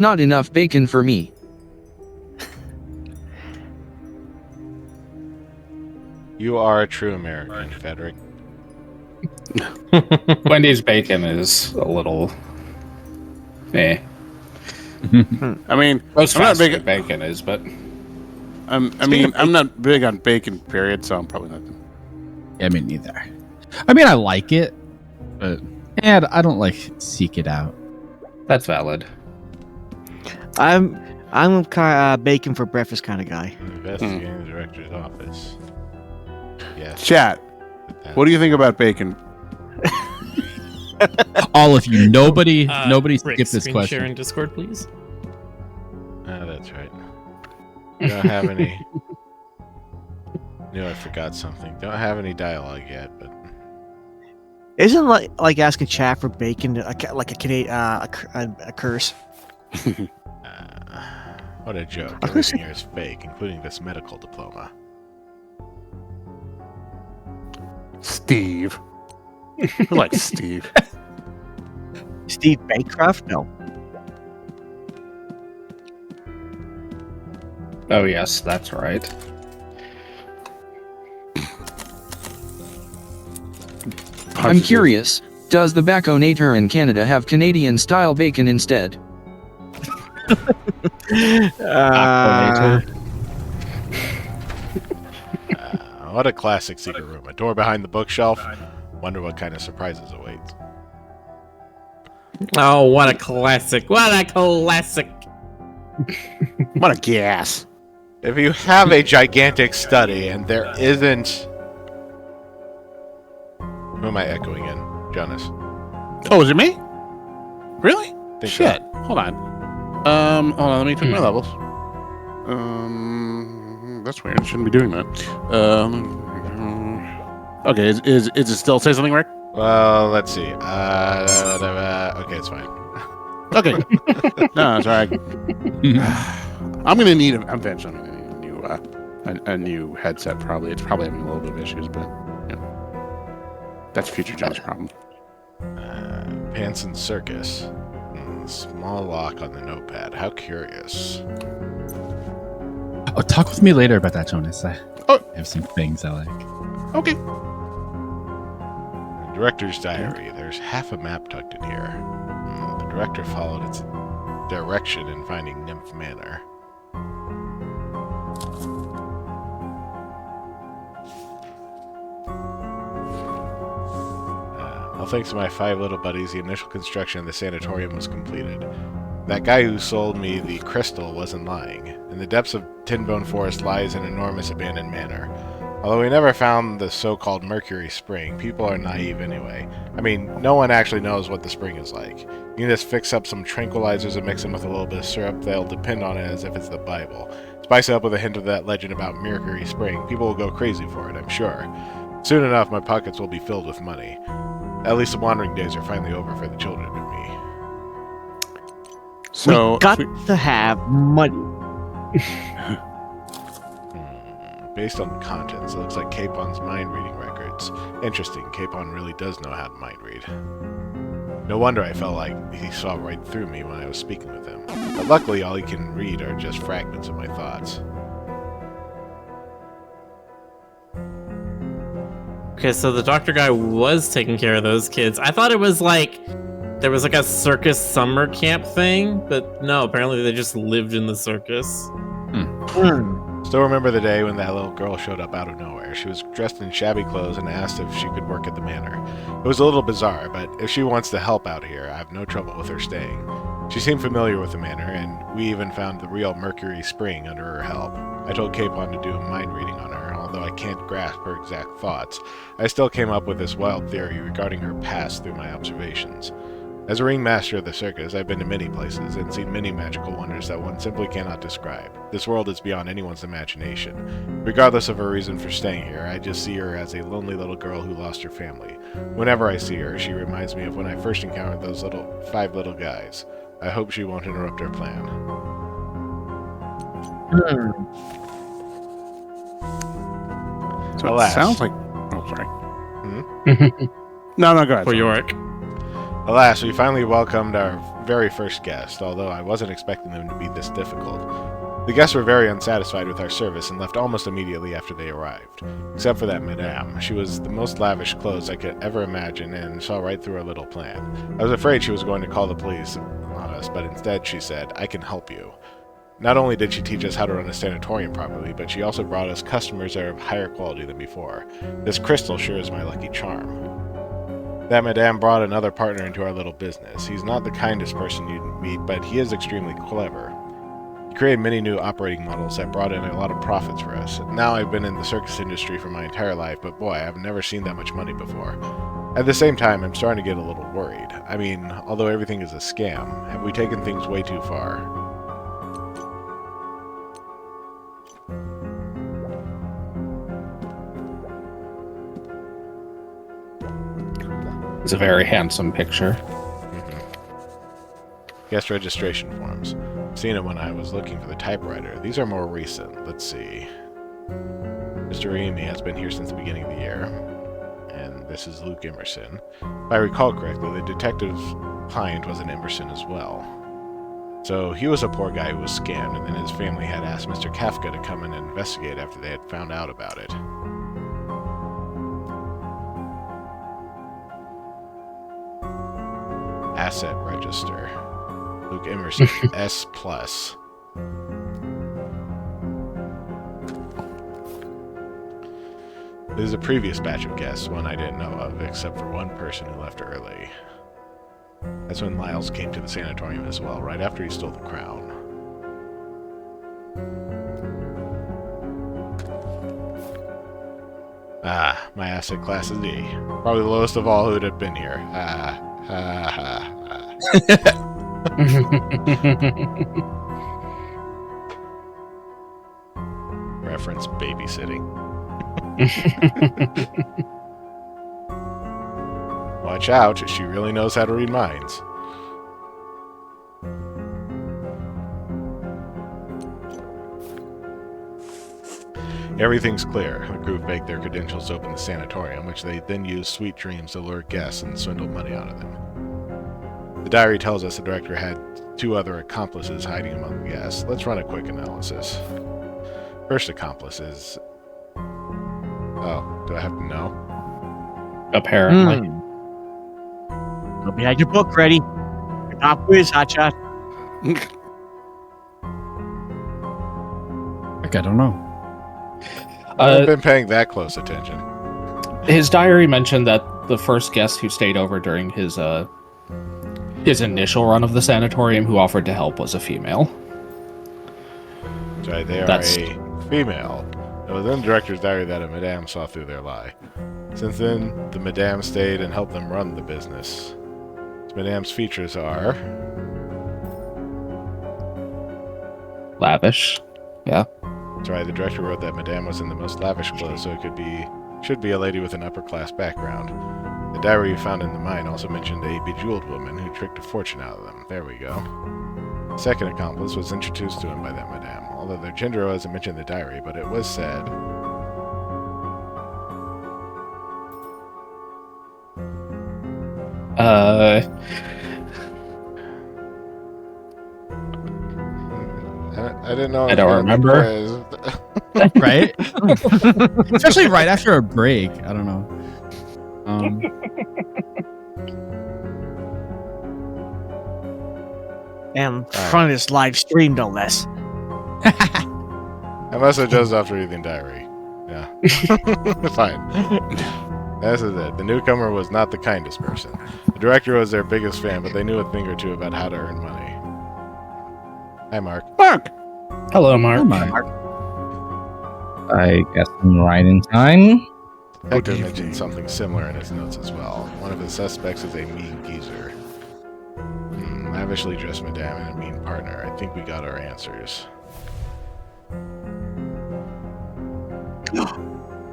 Not enough bacon for me. You are a true American, Frederick. Wendy's bacon is a little... eh. I mean, Most I'm not fast big. food bacon is, but... I'm not big on bacon, period. So I'm probably not. Yeah, me neither. I mean, I like it, but I don't like seek it out. That's valid. I'm bacon for breakfast kind of guy. Investigating the director's office. Yes. Chat. What do you think about bacon? All of you, nobody Rick, skip this screen question. share in Discord, please. That's right. Don't have any. Knew I forgot something. Don't have any dialogue yet, but Isn't like asking chat for bacon like a Canadian a curse? what a joke. I was Everything here is fake, including this medical diploma. Steve. I like Steve. Steve Bancroft? No. Oh, yes, that's right. I'm curious, does the Baconator in Canada have Canadian-style bacon instead? What a classic secret room. A door behind the bookshelf. Wonder what kind of surprises awaits. Oh, what a classic. What a classic. What a gas. If you have a gigantic study and there isn't... Who am I echoing in? Jonas. Oh, is it me? Really? Think Shit. so. Hold on. Hold on. Let me check my levels. That's weird. Shouldn't be doing that. Okay. Is it still say something, Rick? Well, let's see. Okay, it's fine. Okay. No, it's all right. I'm gonna need eventually. I'm gonna need a new headset. Probably. It's probably having a little bit of issues, but you know, that's future John's problem. Panson Circus. Small lock on the notepad. How curious. Oh, talk with me later about that, Jonas. I Oh. have some things I like. Okay. Director's diary. There's half a map tucked in here. The director followed its direction in finding Nymph Manor. Well, thanks to my 5 little buddies, the initial construction of the sanatorium was completed. That guy who sold me the crystal wasn't lying. In the depths of Tinbone Forest lies an enormous abandoned manor. Although we never found the so-called Mercury Spring, people are naive anyway. I mean, no one actually knows what the spring is like. You can just fix up some tranquilizers and mix them with a little bit of syrup, they'll depend on it as if it's the Bible. Spice it up with a hint of that legend about Mercury Spring, people will go crazy for it, I'm sure. Soon enough, my pockets will be filled with money. At least the wandering days are finally over for the children and me. So we got to have money. Based on the contents, it looks like Capon's mind reading records. Interesting, Capon really does know how to mind read. No wonder I felt like he saw right through me when I was speaking with him. But luckily, all he can read are just fragments of my thoughts. Okay, so the doctor guy was taking care of those kids. I thought it was like there was like a circus summer camp thing, but no, apparently they just lived in the circus. Still remember the day when that little girl showed up out of nowhere. She was dressed in shabby clothes and asked if she could work at the manor. It was a little bizarre, but if she wants to help out here, I have no trouble with her staying. She seemed familiar with the manor, and we even found the real Mercury Spring under her help. I told Capon to do a mind reading on her, although I can't grasp her exact thoughts. I still came up with this wild theory regarding her past through my observations. As a ringmaster of the circus, I've been to many places and seen many magical wonders that one simply cannot describe. This world is beyond anyone's imagination. Regardless of her reason for staying here, I just see her as a lonely little girl who lost her family. Whenever I see her, she reminds me of when I first encountered those 5 little guys. I hope she won't interrupt our plan. So Alas. it sounds like. Oh, sorry. No, go ahead. For York. Alas, we finally welcomed our very first guest, although I wasn't expecting them to be this difficult. The guests were very unsatisfied with our service and left almost immediately after they arrived. Except for that madame. She was the most lavish clothes I could ever imagine and saw right through our little plan. I was afraid she was going to call the police on us, but instead she said, "I can help you." Not only did she teach us how to run a sanatorium properly, but she also brought us customers that are of higher quality than before. This crystal sure is my lucky charm. That madame brought another partner into our little business. He's not the kindest person you'd meet, but he is extremely clever. He created many new operating models that brought in a lot of profits for us. Now I've been in the circus industry for my entire life, but boy, I've never seen that much money before. At the same time, I'm starting to get a little worried. I mean, although everything is a scam, have we taken things way too far? It's a very handsome picture. Guest registration forms. Seen it when I was looking for the typewriter. These are more recent. Let's see. Mr. Amy has been here since the beginning of the year. And this is Luke Emerson. If I recall correctly, the detective's client was an Emerson as well. So he was a poor guy who was scammed, and then his family had asked Mr. Kafka to come in and investigate after they had found out about it. Asset register. Luke Emerson, S+. This is a previous batch of guests, one I didn't know of, except for one person who left early. That's when Lyles came to the sanatorium as well, right after he stole the crown. Ah, my asset class is D. Probably the lowest of all who would have been here. Reference babysitting. Watch out, she really knows how to read minds. Everything's clear. The group faked their credentials to open the sanatorium, which they then used sweet dreams to lure guests and swindle money out of them. The diary tells us the director had 2 other accomplices hiding among the guests. Let's run a quick analysis. First accomplice is... Oh, do I have to know? Apparently. Hope you had your book ready. Your pop quiz, hotshot. Like, I don't know. I haven't been paying that close attention. His diary mentioned that the first guest who stayed over during his initial run of the sanatorium who offered to help was a female. Right, they are a female. It was in the director's diary that a madame saw through their lie. Since then, the madame stayed and helped them run the business. Madame's features are... Lavish. Yeah. That's right, the director wrote that madame was in the most lavish clothes, so it should be a lady with an upper-class background. The diary you found in the mine also mentioned a bejeweled woman who tricked a fortune out of them. There we go. The second accomplice was introduced to him by that madame, although their gender wasn't mentioned in the diary, but it was said... I didn't know. I don't remember. Right? Especially right after a break. I don't know. And in front of this live stream, no less. I must have just after reading diary. Yeah. Fine. This is it. The newcomer was not the kindest person. The director was their biggest fan, but they knew a thing or two about how to earn money. Hi, Mark. Mark! Hello, Mark. I guess I'm right in time. Hector mentioned something similar in his notes as well. One of the suspects is a mean geezer. Lavishly dressed madame and a mean partner. I think we got our answers.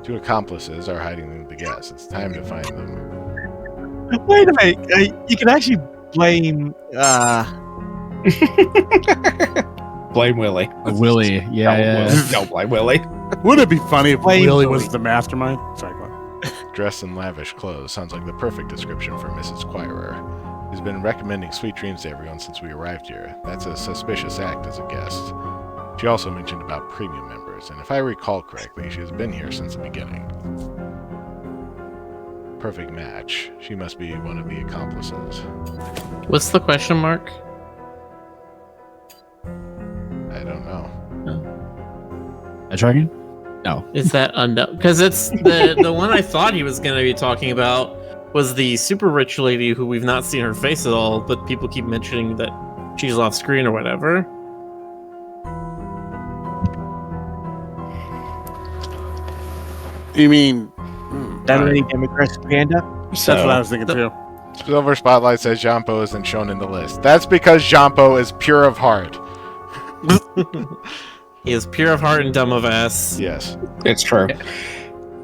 2 accomplices are hiding the guests. It's time to find them. Wait a minute. You can actually blame... Blame Willie. Willie. Yeah. Don't blame Willie. Would it be funny if Blame Willie Willie. was the mastermind? Sorry, go on. Dressed in lavish clothes sounds like the perfect description for Mrs. Quirer. He's been recommending sweet dreams to everyone since we arrived here. That's a suspicious act as a guest. She also mentioned about premium members, and if I recall correctly, she has been here since the beginning. Perfect match. She must be one of the accomplices. What's the question mark? I don't know. A dragon? No. Is that unknown? Because it's the one I thought he was going to be talking about was the super rich lady who we've not seen her face at all, but people keep mentioning that she's off screen or whatever. You mean That lady named Aggressive Panda? that's what I was thinking too. Silver Spotlight says Jampo isn't shown in the list. That's because Jampo is pure of heart. He is pure of heart and dumb of ass. Yes. It's true.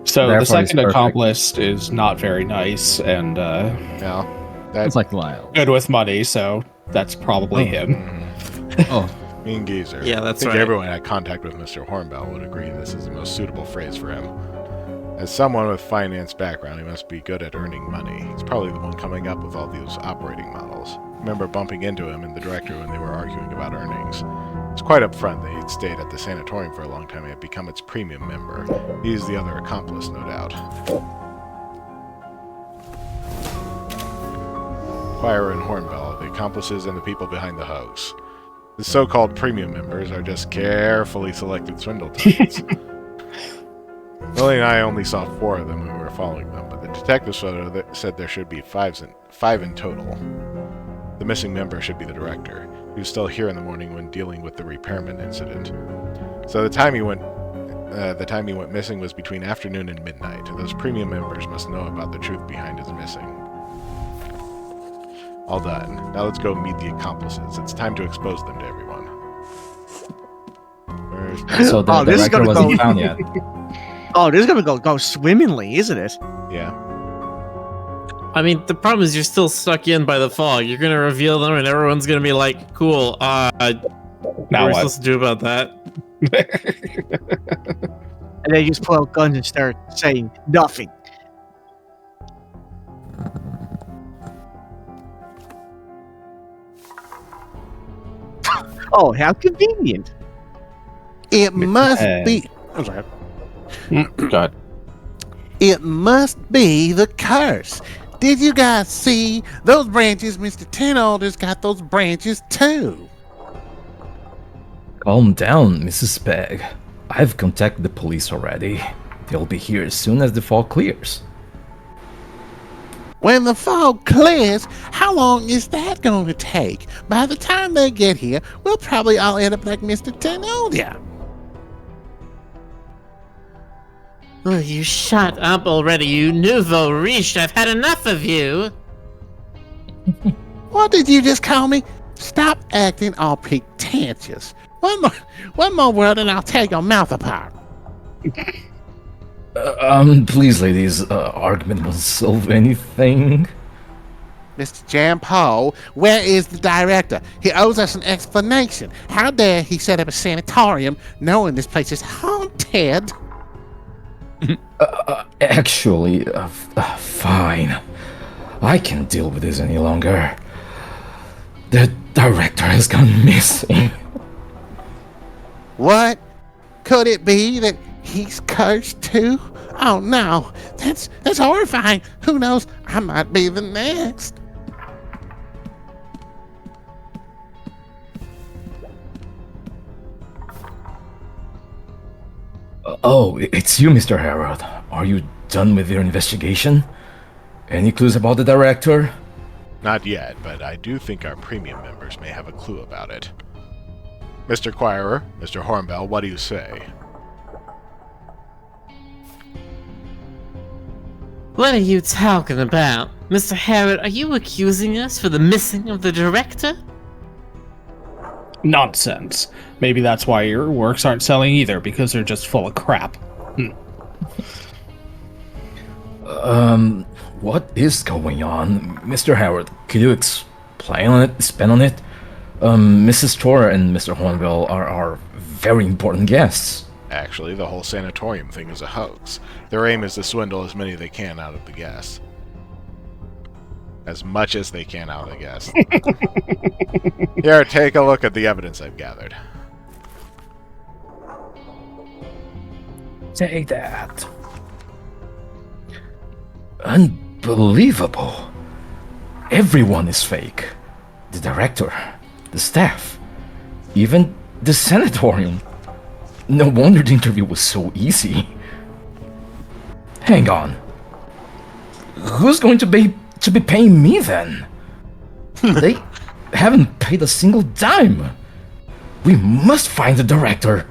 So Therefore, the he's second perfect. accomplice is not very nice and No. It's That's like Lyle. good with money, so that's probably him. Oh, Mean Geezer. Yeah, that's I think right. everyone had contact with Mr. Hornbell would agree this is the most suitable phrase for him. As someone with finance background, he must be good at earning money. He's probably the one coming up with all these operating models. I remember bumping into him and the director when they were arguing about earnings. It's quite upfront that he'd stayed at the sanatorium for a long time and had become its premium member. He's the other accomplice, no doubt. Choir and Hornbell, the accomplices and the people behind the hoax. The so-called premium members are just carefully selected swindle targets. Lily and I only saw 4 of them when we were following them, but the detective photo said there should be 5 in total. The missing member should be the director. He was still here in the morning when dealing with the repairman incident. So the time he went missing was between afternoon and midnight. Those premium members must know about the truth behind his missing. All done. Now let's go meet the accomplices. It's time to expose them to everyone. so the Oh, this is director gonna wasn't go- found yet. Oh, this is gonna go swimmingly, isn't it? Yeah. I mean, the problem is you're still stuck in by the fog. You're gonna reveal them, and everyone's gonna be like, "Cool. What Now are we what? supposed to do about that?" And they just pull out guns and start saying nothing. Oh, how convenient. It must Hey. be. I'm sorry. God. It must be the curse. Did you guys see those branches? Mr. Tenalder's got those branches too. Calm down, Mrs. Pegg. I've contacted the police already. They'll be here as soon as the fog clears. When the fog clears, how long is that going to take? By the time they get here, we'll probably all end up like Mr. Tenalder. Oh, you shut up already, you nouveau riche. I've had enough of you. What did you just call me? Stop acting all pretentious. One more word and I'll tear your mouth apart. Please, ladies, argument won't solve anything. Mr. Jan Paul, where is the director? He owes us an explanation. How dare he set up a sanatorium knowing this place is haunted? Actually, fine. I can't deal with this any longer. The director has gone missing. What? Could it be that he's cursed too? Oh no, that's horrifying. Who knows? I might be the next. Oh, it's you, Mr. Harold. Are you done with your investigation? Any clues about the director? Not yet, but I do think our premium members may have a clue about it. Mr. Choirer, Mr. Hornbell, what do you say? What are you talking about? Mr. Harrod, are you accusing us for the missing of the director? Nonsense. Maybe that's why your works aren't selling either, because they're just full of crap. What is going on? Mr. Howard, could you explain on it, expand on it? Mrs. Tor and Mr. Hornwell are very important guests. Actually, the whole sanatorium thing is a hoax. Their aim is to swindle as many they can out of the guests. as much as they can out of the guests. Here, take a look at the evidence I've gathered. Say that. Unbelievable. Everyone is fake. The director, the staff, even the sanatorium. No wonder the interview was so easy. Hang on. Who's going to be paying me then? They haven't paid a single dime. We must find the director.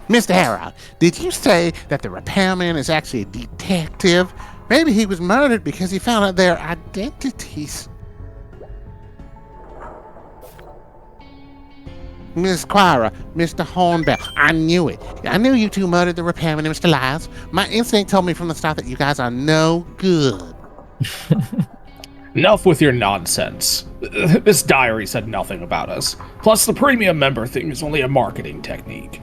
Mr. Harold, did you say that the repairman is actually a detective? Maybe he was murdered because he found out their identities. Miss Quira, Mr. Hornbell, I knew it. I knew you two murdered the repairman and Mr. Lyles. My instinct told me from the start that you guys are no good. Enough with your nonsense. This diary said nothing about us. Plus, the premium member thing is only a marketing technique.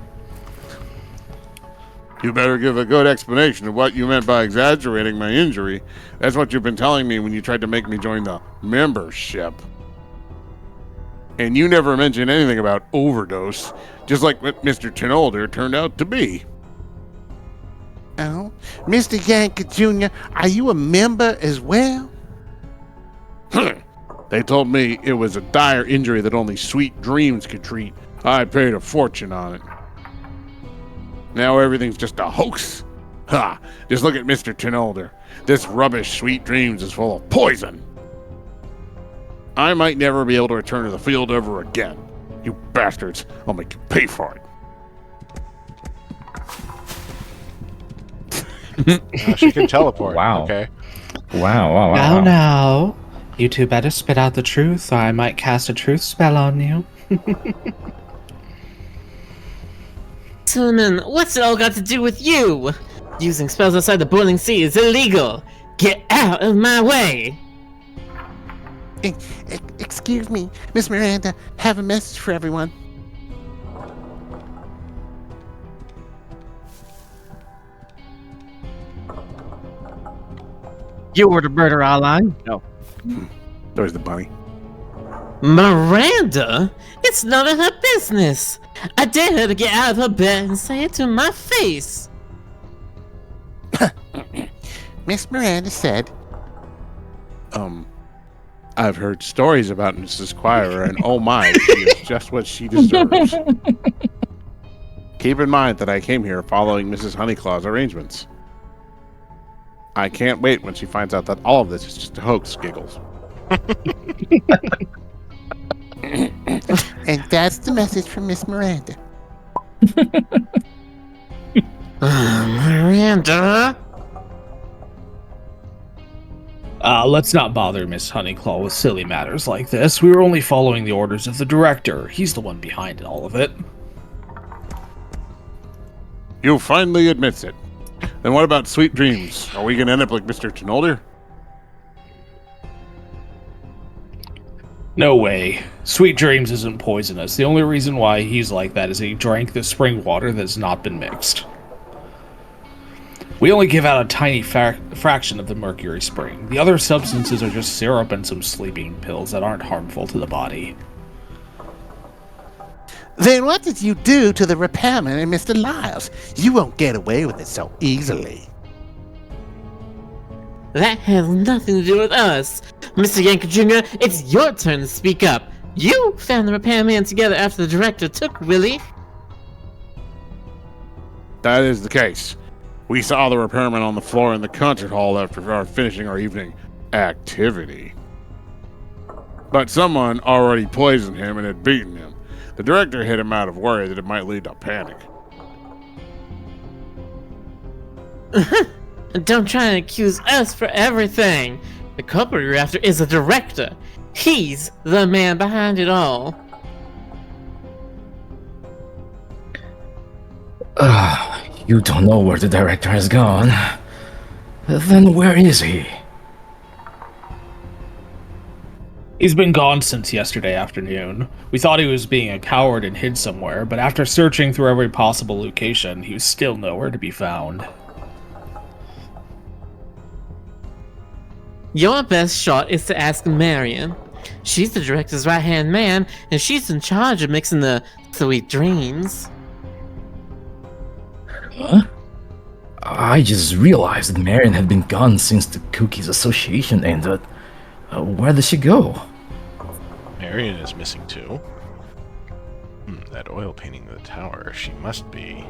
You better give a good explanation of what you meant by exaggerating my injury. That's what you've been telling me when you tried to make me join the membership. And you never mentioned anything about overdose, just like what Mr. Chenolder turned out to be. Oh, Mr. Yanka Jr., are you a member as well? They told me it was a dire injury that only sweet dreams could treat. I paid a fortune on it. Now everything's just a hoax. Ha! Just look at Mr. Chenolder. This rubbish Sweet Dreams is full of poison. I might never be able to return to the field ever again. You bastards, I'll make you pay for it. She can teleport. Wow. Okay. Wow. Now. You two better spit out the truth, or I might cast a truth spell on you. Solomon, what's it all got to do with you? Using spells outside the boiling sea is illegal. Get out of my way. Excuse me, Miss Miranda, have a message for everyone. You were the murderer, Alan. No. There's the bunny. Miranda? It's none of her business. I dare her to get out of her bed and say it to my face. Miss Miranda said, I've heard stories about Mrs. Quira, and oh my, she is just what she deserves. Keep in mind that I came here following Mrs. Honeyclaw's arrangements. I can't wait when she finds out that all of this is just a hoax, Giggles. And that's the message from Miss Miranda. Miranda? Let's not bother Miss Honeyclaw with silly matters like this. We were only following the orders of the director. He's the one behind all of it. You finally admits it. Then what about Sweet Dreams? Are we gonna end up like Mr. Chenolder? No way. Sweet Dreams isn't poisonous. The only reason why he's like that is he drank the spring water that's not been mixed. We only give out a tiny fraction of the mercury spring. The other substances are just syrup and some sleeping pills that aren't harmful to the body. Then what did you do to the repairman and Mr. Lyles? You won't get away with it so easily. That has nothing to do with us. Mr. Yanka Jr., it's your turn to speak up. You found the repairman together after the director took Willie. That is the case. We saw the repairman on the floor in the concert hall after finishing our evening activity. But someone already poisoned him and had beaten him. The director hit him out of worry that it might lead to panic. Don't try and accuse us for everything. The culprit you're after is the director. He's the man behind it all. You don't know where the director has gone. Then where is he? He's been gone since yesterday afternoon. We thought he was being a coward and hid somewhere, but after searching through every possible location, he was still nowhere to be found. Your best shot is to ask Marion. She's the director's right-hand man, and she's in charge of mixing the sweet dreams. Huh? I just realized that Marion had been gone since the Cookies Association ended. Where did she go? Marion is missing too. That oil painting in the tower. She must be.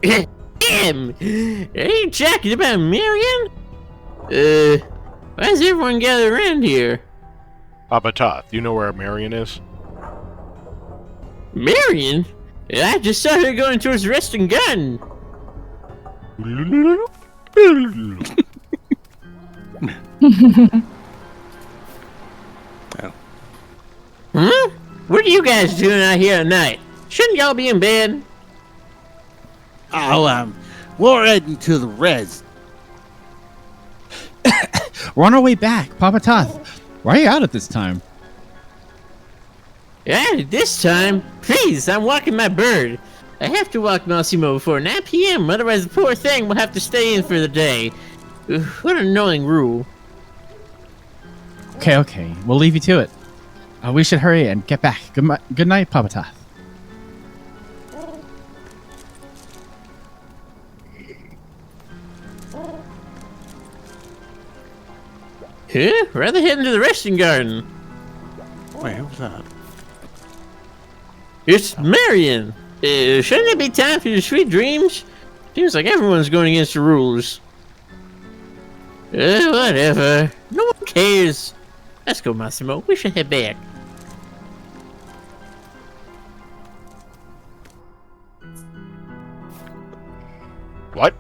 Damn! Are you talking about Marion? Why's everyone gathered around here? Papa Toth, you know where Marion is? Marion? I just saw her going towards the resting gun. Huh? What are you guys doing out here at night? Shouldn't y'all be in bed? Oh, we're heading to the res. We're on our way back. Papa Toth, why are you out at this time? Yeah, this time. Please, I'm walking my bird. I have to walk Massimo before 9 p.m., otherwise the poor thing will have to stay in for the day. What an annoying rule. Okay. We'll leave you to it. We should hurry and get back. Good night, Papa Toth. Huh? Rather heading to the resting garden. Wait, who's that? It's Marion. Shouldn't it be time for your sweet dreams? Seems like everyone's going against the rules. Whatever. No one cares. Let's go, Massimo. We should head back. What?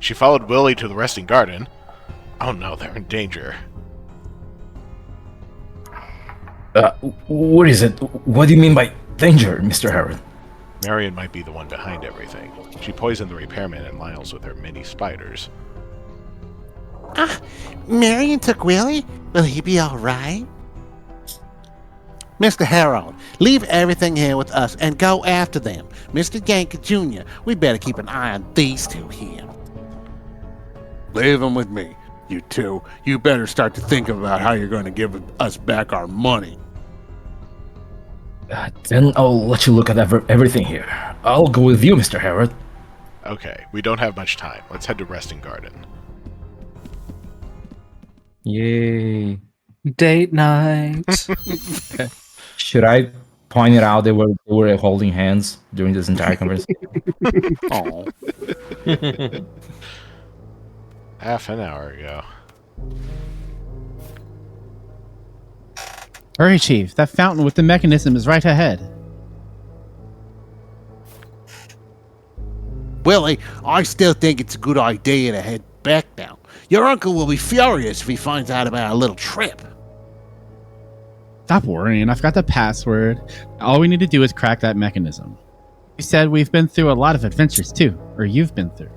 She followed Willie to the resting garden? Oh no, they're in danger. What is it? What do you mean by danger, Mr. Harrod? Marion might be the one behind everything. She poisoned the repairman and Miles with her mini spiders. Marion took Willie? Will he be alright? Mr. Harold, leave everything here with us and go after them. Mr. Yankee Jr., we better keep an eye on these two here. Leave them with me. You two, you better start to think about how you're going to give us back our money. Then I'll let you look at everything here. I'll go with you, Mr. Harrod. Okay, we don't have much time. Let's head to resting garden. Yay. Date night. Should I point it out they were holding hands during this entire conversation? Oh, Half an hour ago. Hurry, Chief. That fountain with the mechanism is right ahead. Willie, I still think it's a good idea to head back now. Your uncle will be furious if he finds out about our little trip. Stop worrying. I've got the password. All we need to do is crack that mechanism. You said we've been through a lot of adventures too, or you've been through.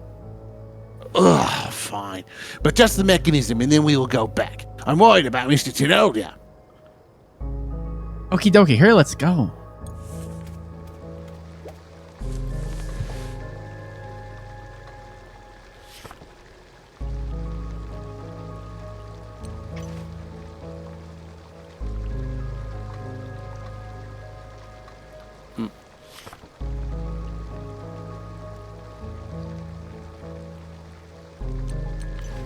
Ugh, fine. But just the mechanism and then we will go back. I'm worried about Mr. Tenoda. Okie dokie, here, let's go.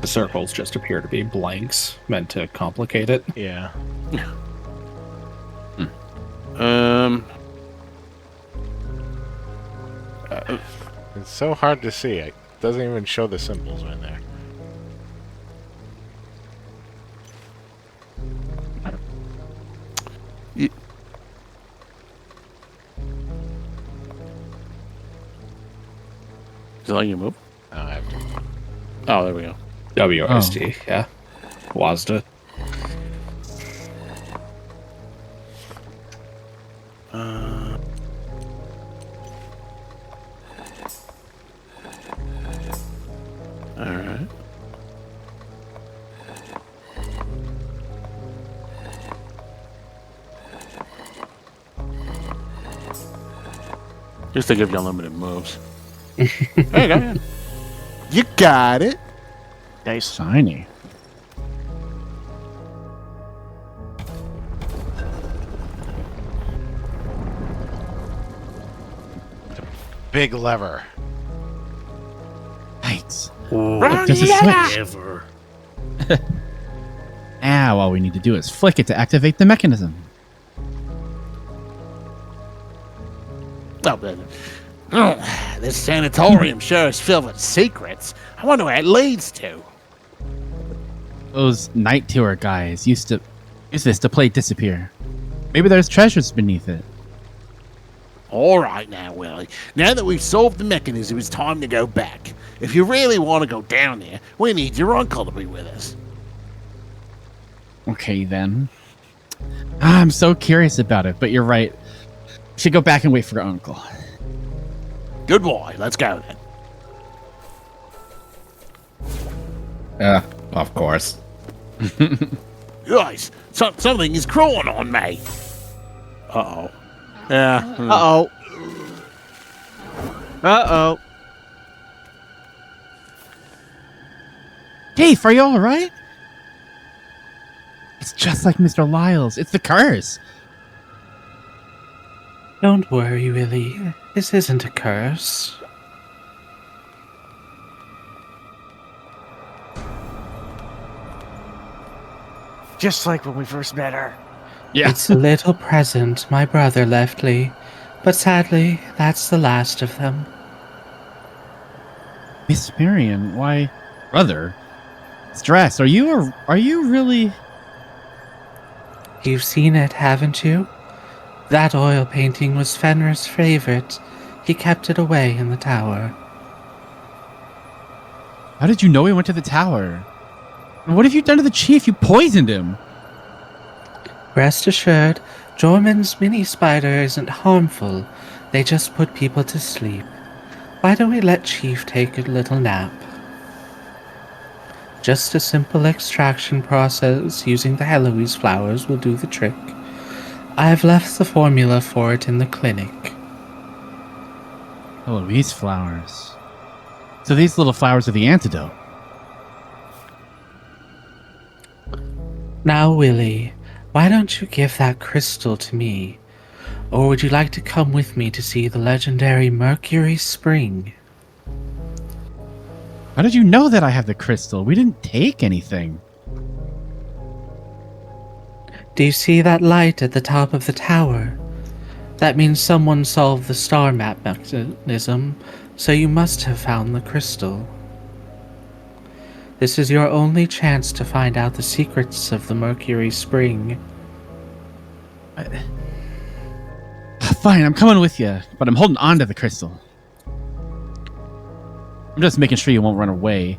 The circles just appear to be blanks, meant to complicate it. Yeah. It's so hard to see. It doesn't even show the symbols in there. is it letting you move? Oh, I have to. Oh, there we go. WSD, yeah. WASD. Alright. Just to give you unlimited moves. There you go. Yeah. You got it. Nice. Shiny. Big lever. Right. Wrong Just a lever. switch. Now all we need to do is flick it to activate the mechanism. Well, this sanatorium sure is filled with secrets. I wonder where it leads to. Those night tour guys used to use this to play disappear. Maybe there's treasures beneath it. All right now, Willie. Now that we've solved the mechanism, it's time to go back. If you really want to go down there, we need your uncle to be with us. Okay, then. I'm so curious about it, but you're right. We should go back and wait for Uncle. Good boy. Let's go then. Of course. Guys, something is crawling on me. Uh-oh. Yeah. Uh-oh. Uh-oh. Chief, are you alright? It's just like Mr. Lyles. It's the curse. Don't worry, Willie. This isn't a curse. Just like when we first met her. Yeah. It's a little present my brother left Lee, but sadly, that's the last of them. Miss Marion, why, brother? Stress, are you really? You've seen it, haven't you? That oil painting was Fenrir's favorite. He kept it away in the tower. How did you know he went to the tower? And what have you done to the chief? You poisoned him. Rest assured, Jorman's mini spider isn't harmful. They just put people to sleep. Why don't we let Chief take a little nap? Just a simple extraction process using the Heloise flowers will do the trick. I've left the formula for it in the clinic. Oh, these flowers. So these little flowers are the antidote. Now, Willie, why don't you give that crystal to me? Or would you like to come with me to see the legendary Mercury Spring? How did you know that I have the crystal? We didn't take anything. Do you see that light at the top of the tower? That means someone solved the star map mechanism, so you must have found the crystal. This is your only chance to find out the secrets of the Mercury Spring. Fine, I'm coming with you, but I'm holding on to the crystal. I'm just making sure you won't run away.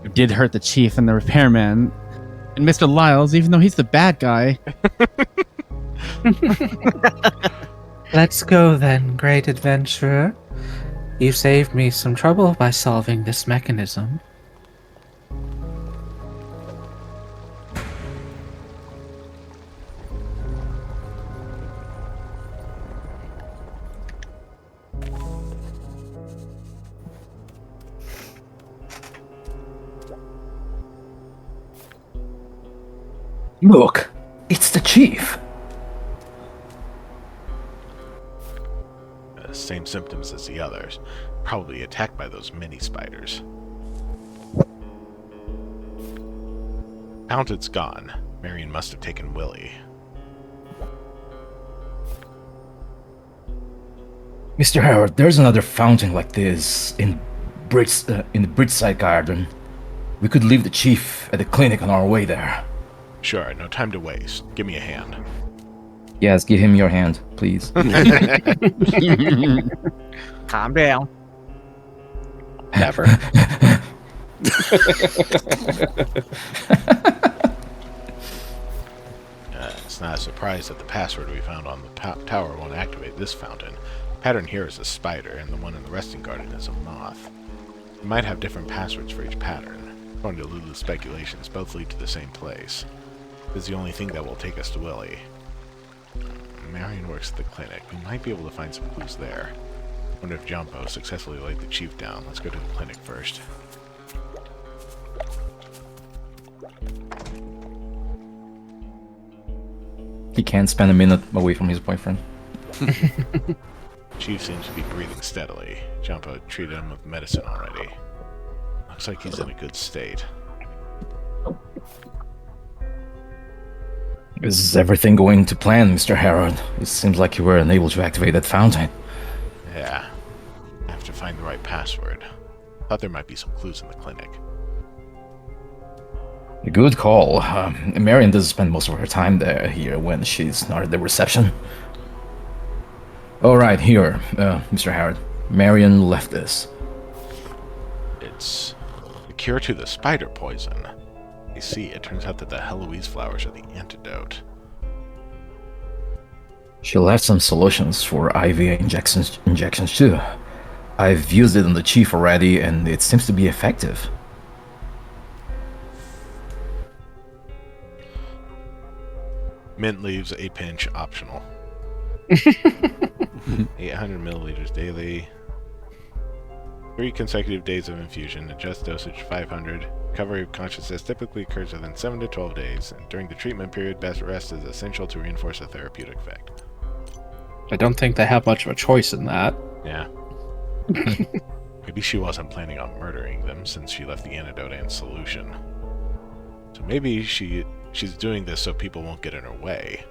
You did hurt the chief and the repairman, and Mr. Lyles, even though he's the bad guy. Let's go then, great adventurer. You saved me some trouble by solving this mechanism. Look, it's the chief. Same symptoms as the others. Probably attacked by those mini spiders. Fountain's gone. Marion must have taken Willie. Mr. Howard, there's another fountain like this in the Bridgeside Garden. We could leave the chief at the clinic on our way there. Sure, no time to waste. Give me a hand. Yes, give him your hand, please. Calm down. Never. It's not a surprise that the password we found on the tower won't activate this fountain. The pattern here is a spider, and the one in the resting garden is a moth. You might have different passwords for each pattern. According to Lulu's speculations, both lead to the same place. This is the only thing that will take us to Willie. Marion works at the clinic. We might be able to find some clues there. Wonder if Jumbo successfully laid the chief down. Let's go to the clinic first. He can't spend a minute away from his boyfriend. Chief seems to be breathing steadily. Jumbo treated him with medicine already. Looks like he's in a good state. Is everything going to plan, Mr. Harold? It seems like you were unable to activate that fountain. Yeah. I have to find the right password. Thought there might be some clues in the clinic. A good call. Marion does spend most of her time here when she's not at the reception. Alright, here, Mr. Harold. Marion left this. It's the cure to the spider poison. You see, it turns out that the Heloise flowers are the antidote. She left some solutions for IV injections too. I've used it on the chief already, and it seems to be effective. Mint leaves a pinch optional. 800 milliliters daily. 3 consecutive days of infusion. Adjust dosage 500. Recovery of consciousness typically occurs within 7 to 12 days. And during the treatment period, best rest is essential to reinforce a therapeutic effect. I don't think they have much of a choice in that. Yeah. Maybe she wasn't planning on murdering them since she left the antidote and solution. So maybe she's doing this so people won't get in her way.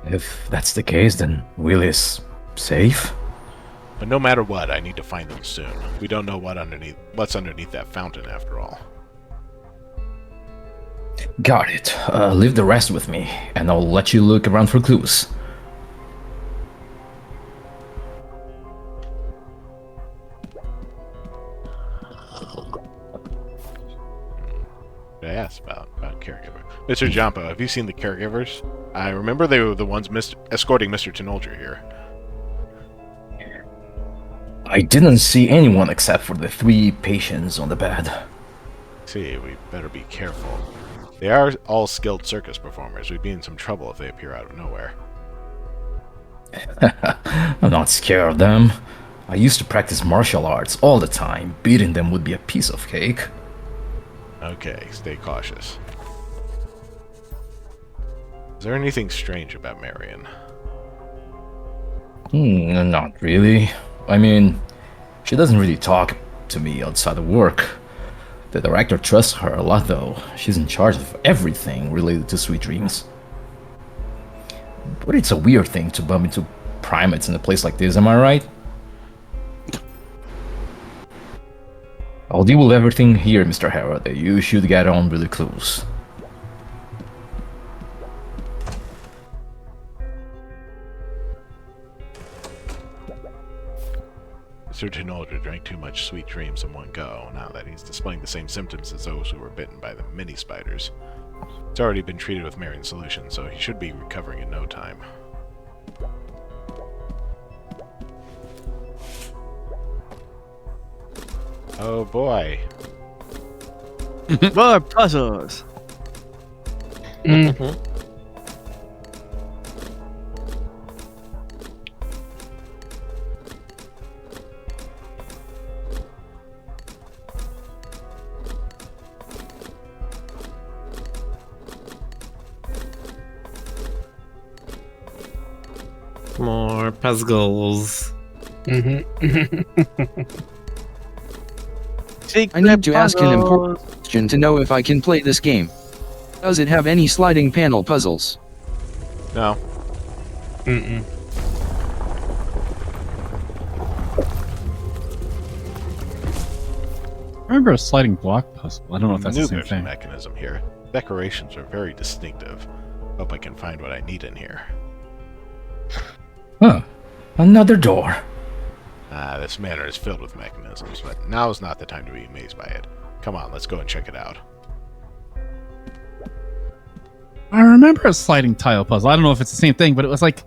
If that's the case, then Will is safe? But no matter what, I need to find them soon. We don't know what's underneath that fountain after all. Got it. Leave the rest with me, and I'll let you look around for clues. I asked about caregiver. Mr. Jumpo, have you seen the caregivers? I remember they were the ones escorting Mr. Tenolger here. I didn't see anyone except for the 3 patients on the bed. See, we better be careful. They are all skilled circus performers. We'd be in some trouble if they appear out of nowhere. I'm not scared of them. I used to practice martial arts all the time. Beating them would be a piece of cake. Okay, stay cautious. Is there anything strange about Marion? Not really. I mean, she doesn't really talk to me outside of work. The director trusts her a lot, though. She's in charge of everything related to Sweet Dreams. But it's a weird thing to bump into primates in a place like this, am I right? I'll deal with everything here, Mr. Harold. You should get on with the clues. Mr. Tenolder drank too much Sweet Dreams in one go, now that he's displaying the same symptoms as those who were bitten by the mini spiders. He's already been treated with Marion solution, so he should be recovering in no time. Oh boy. More puzzles. More puzzles. I need to ask an important question to know if I can play this game. Does it have any sliding panel puzzles? No. I remember a sliding block puzzle. I don't know if that's the same There's a thing. mechanism here. Decorations are very distinctive. Hope I can find what I need in here. Huh. Another door. This manor is filled with mechanisms, but now is not the time to be amazed by it. Come on, let's go and check it out. I remember a sliding tile puzzle. I don't know if it's the same thing, but it was like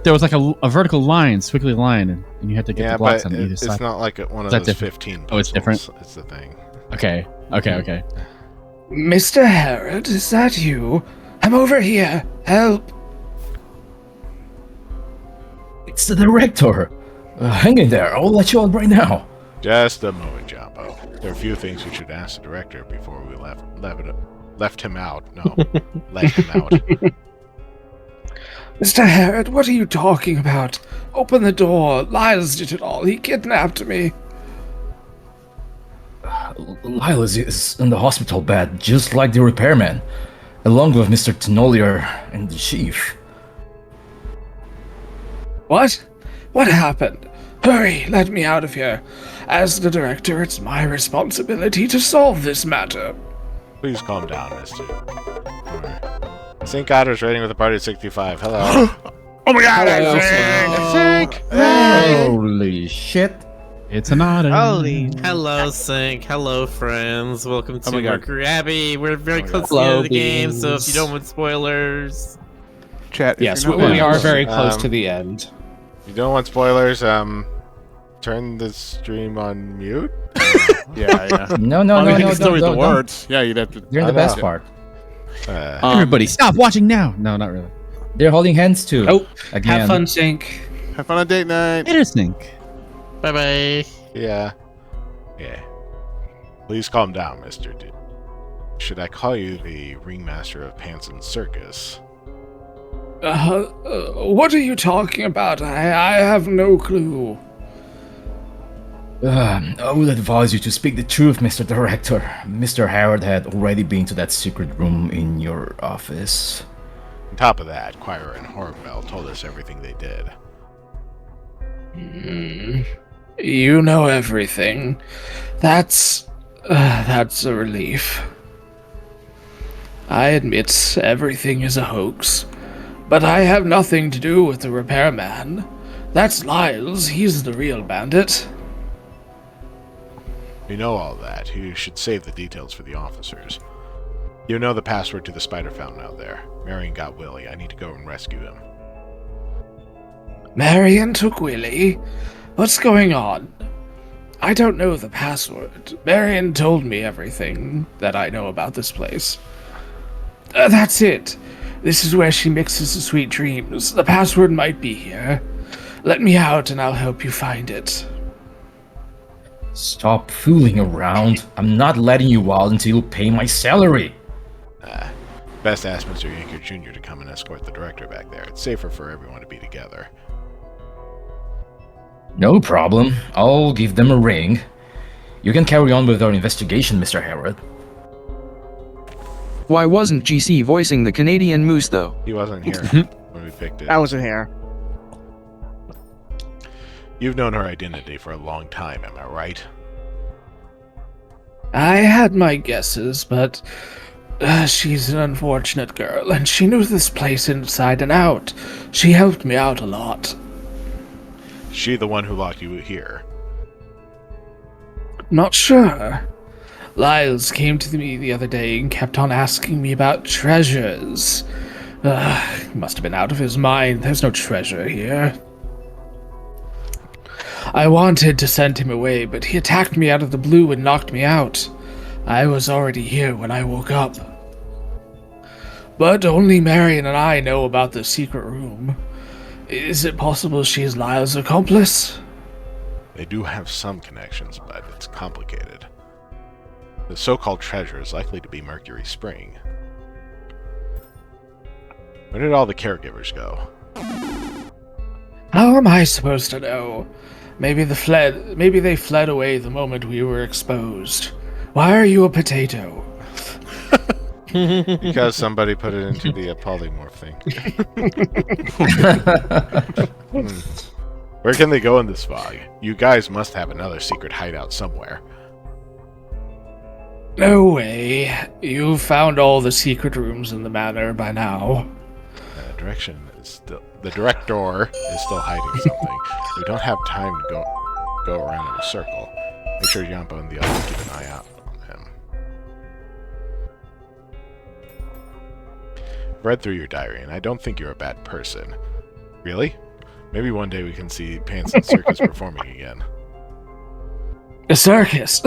there was like a vertical line, squiggly line, and you had to get the blocks on either side. It's not like one of that those different? 15 puzzles. Oh, it's different? It's the thing. Okay. Mr. Harold, is that you? I'm over here. Help. It's the director. Hang in there. I'll let you out right now. Just a moment, Jumbo. There are a few things we should ask the director before we left him out. No, let him out. Mr. Harrod, what are you talking about? Open the door. Lyles did it all. He kidnapped me. Lyles is in the hospital bed, just like the repairman, along with Mr. Tennolier and the chief. What? What happened? Hurry, let me out of here. As the director, it's my responsibility to solve this matter. Please calm down, Mr. St. Otter's rating with a party of 65. Hello. Oh my god, Hello, Sync! Holy shit. It's an otter. Holy. Hello, Sync. Hello, friends. Welcome to my God. Mercury Abbey. We're very Oh my close God. to the end of Hello, the game, so if beans. you don't want spoilers, Chat. if Yes, you're we not- are very close Um, to the end. You don't want spoilers? Turn the stream on mute. Yeah. No, I no, mean, no, you no, can still read the don't. words. Yeah, you'd have to. You're in the I best know. part. Everybody, stop watching now. No, not really. They're holding hands too. Oh, again. have fun, Sync. Have fun on date night. Interesting. bye bye. Yeah. Please calm down, Mr. D. Should I call you the ringmaster of Panson's Circus? What are you talking about? I have no clue. I would advise you to speak the truth, Mr. Director. Mr. Howard had already been to that secret room in your office. On top of that, Choir and Hornbell told us everything they did. You know everything. That's a relief. I admit everything is a hoax, but I have nothing to do with the repairman. That's Lyles. He's the real bandit. You know all that. You should save the details for the officers. You know the password to the spider fountain out there. Marion got Willie. I need to go and rescue him. Marion took Willie. What's going on? I don't know the password. Marion told me everything that I know about this place. That's it. This is where she mixes the sweet dreams. The password might be here. Let me out and I'll help you find it. Stop fooling around. I'm not letting you out until you pay my salary. Best ask Mr. Yanker Jr. to come and escort the director back there. It's safer for everyone to be together. No problem. I'll give them a ring. You can carry on with our investigation, Mr. Harrod. Why wasn't GC voicing the Canadian moose though? He wasn't here when we picked it. I wasn't here. You've known her identity for a long time, am I right? I had my guesses, but she's an unfortunate girl, and she knew this place inside and out. She helped me out a lot. Is she the one who locked you here? Not sure. Lyles came to me the other day and kept on asking me about treasures. He must have been out of his mind. There's no treasure here. I wanted to send him away, but he attacked me out of the blue and knocked me out. I was already here when I woke up. But only Marion and I know about the secret room. Is it possible she's Lyle's accomplice? They do have some connections, but it's complicated. The so-called treasure is likely to be Mercury Spring. Where did all the caregivers go? How am I supposed to know? Maybe they fled away the moment we were exposed. Why are you a potato? Because somebody put it into the polymorph thing. Where can they go in this fog? You guys must have another secret hideout somewhere. No way. You've found all the secret rooms in the manor by now. The director is still hiding something. We don't have time to go around in a circle. Make sure Yampo and the others keep an eye out on him. Read through your diary, and I don't think you're a bad person. Really? Maybe one day we can see Panson's Circus performing again. A circus?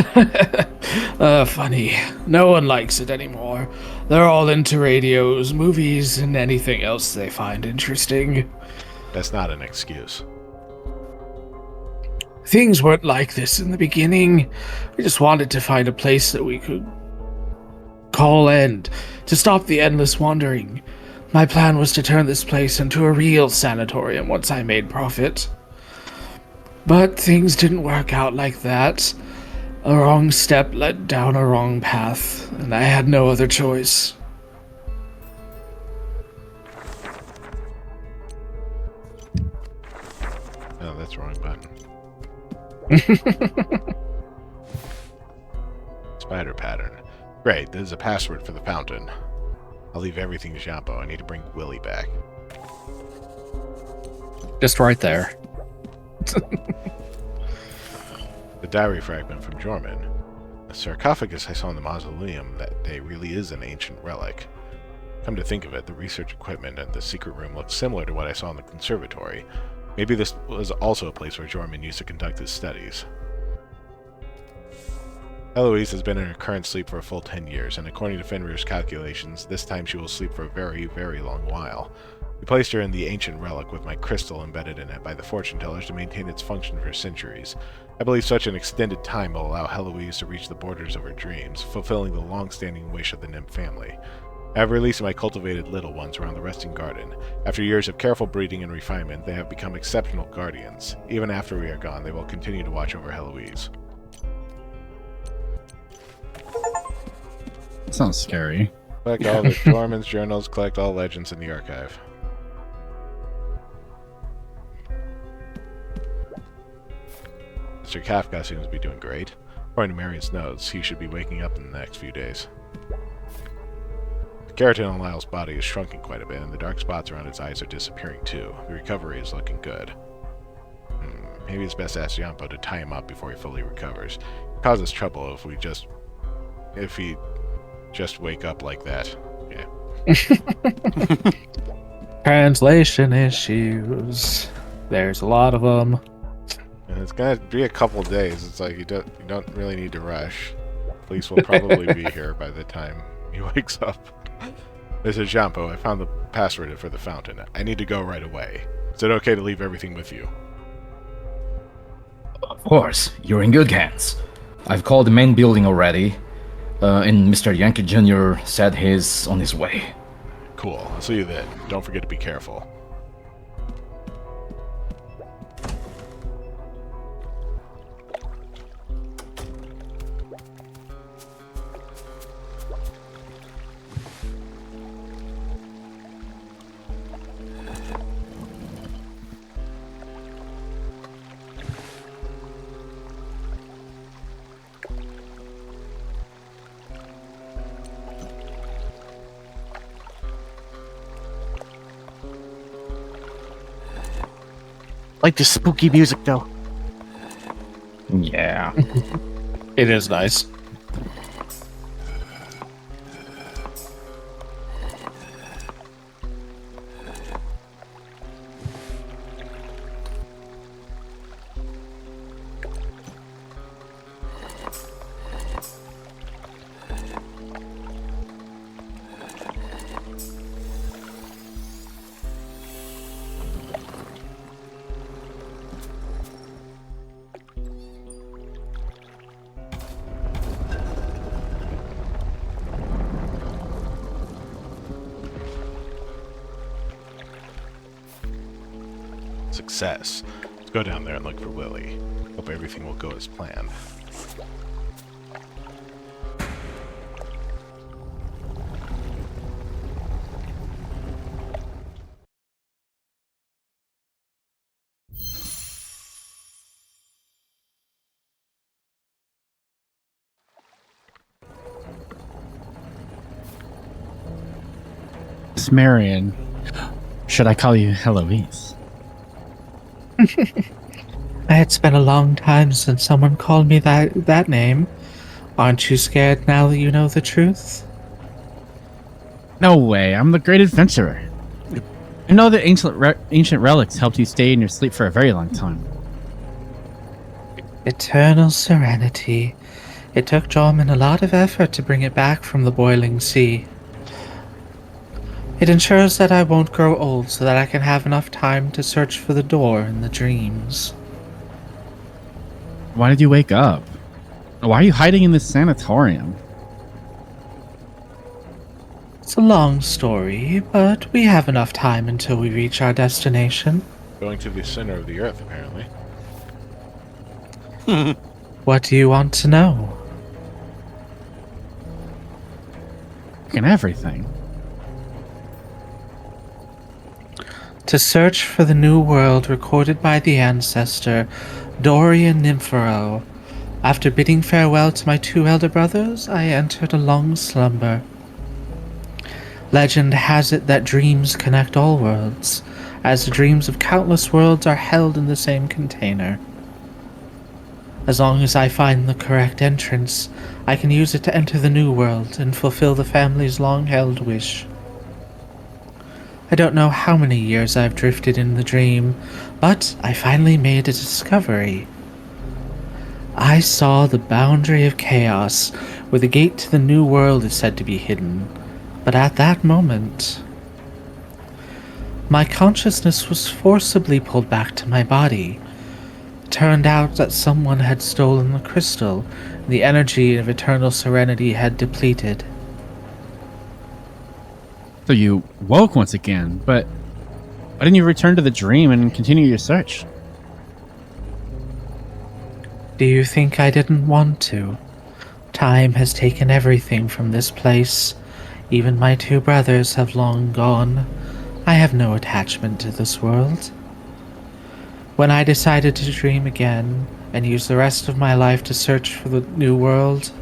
Funny. No one likes it anymore. They're all into radios, movies, and anything else they find interesting. That's not an excuse. things weren't like this in the beginning. We just wanted to find a place that we could call end, to stop the endless wandering. My plan was to turn this place into a real sanatorium once I made profit. But things didn't work out like that. A wrong step led down a wrong path, and I had no other choice. Oh, that's the wrong button. Spider pattern. Great, this is a password for the fountain. I'll leave everything to Jampo. I need to bring Willie back. Just right there. The diary fragment from Jorman. The sarcophagus I saw in the mausoleum that day really is an ancient relic. Come to think of it, the research equipment and the secret room look similar to what I saw in the conservatory. Maybe this was also a place where Jorman used to conduct his studies. Eloise has been in her current sleep for a full 10 years, and according to Fenrir's calculations, this time she will sleep for a very, very long while. We placed her in the ancient relic with my crystal embedded in it by the fortune tellers to maintain its function for centuries. I believe such an extended time will allow Heloise to reach the borders of her dreams, fulfilling the long-standing wish of the nymph family. I have released my cultivated little ones around the resting garden. After years of careful breeding and refinement, they have become exceptional guardians. Even after we are gone, they will continue to watch over Heloise. Sounds scary. Collect all the Jorman's journals, collect all legends in the archive. Mr. Kafka seems to be doing great. According to Marion's notes, he should be waking up in the next few days. The keratin on Lyle's body is shrunken quite a bit, and the dark spots around his eyes are disappearing too. The recovery is looking good. Maybe it's best to ask Jampo to tie him up before he fully recovers. It causes trouble if he just wake up like that. Yeah. Translation issues. There's a lot of them. And it's gonna be a couple days. It's like you don't really need to rush. Police will probably be here by the time he wakes up. This is Jampo. I found the password for the fountain. I need to go right away. Is it okay to leave everything with you? Of course, you're in good hands. I've called the main building already, and Mr. Yankee Jr. said he's on his way. Cool. I'll see you then. Don't forget to be careful. Like the spooky music, though. Yeah. It is nice. Success. Let's go down there and look for Willie. Hope everything will go as planned. Miss Marion. Should I call you Heloise? It's been a long time since someone called me that name. Aren't you scared now that you know the truth? No way, I'm the great adventurer. I know that ancient relics helped you stay in your sleep for a very long time. Eternal serenity. It took Jorman a lot of effort to bring it back from the boiling sea. It ensures that I won't grow old so that I can have enough time to search for the door in the dreams. Why did you wake up? Why are you hiding in this sanatorium? It's a long story, but we have enough time until we reach our destination. Going to the center of the earth, apparently. What do you want to know? And everything. To search for the new world recorded by the ancestor, Dorian Nymphero. After bidding farewell to my 2 elder brothers, I entered a long slumber. Legend has it that dreams connect all worlds, as the dreams of countless worlds are held in the same container. As long as I find the correct entrance, I can use it to enter the new world and fulfill the family's long-held wish. I don't know how many years I've drifted in the dream, but I finally made a discovery. I saw the boundary of chaos, where the gate to the new world is said to be hidden, but at that moment, my consciousness was forcibly pulled back to my body. It turned out that someone had stolen the crystal, and the energy of eternal serenity had depleted. So you woke once again, but why didn't you return to the dream and continue your search? Do you think I didn't want to? Time has taken everything from this place. Even my 2 brothers have long gone. I have no attachment to this world. When I decided to dream again and use the rest of my life to search for the new world,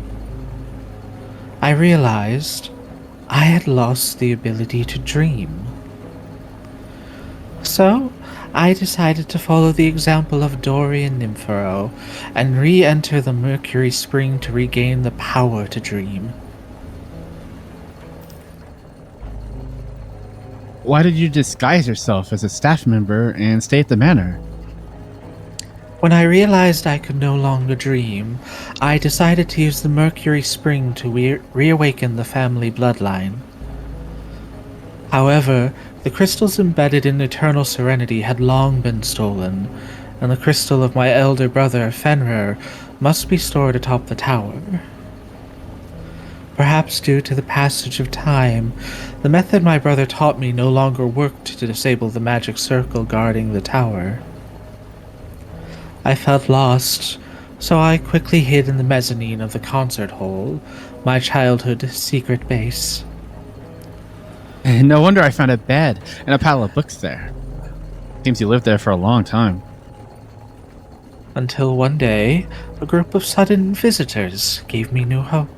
I realized I had lost the ability to dream. So, I decided to follow the example of Dorian Nymphero and re-enter the Mercury Spring to regain the power to dream. Why did you disguise yourself as a staff member and stay at the manor? When I realized I could no longer dream, I decided to use the Mercury Spring to reawaken the family bloodline. However, the crystals embedded in eternal serenity had long been stolen, and the crystal of my elder brother, Fenrir, must be stored atop the tower. Perhaps due to the passage of time, the method my brother taught me no longer worked to disable the magic circle guarding the tower. I felt lost, so I quickly hid in the mezzanine of the concert hall, my childhood secret base. No wonder I found a bed and a pile of books there. Seems you lived there for a long time. Until one day, a group of sudden visitors gave me new hope.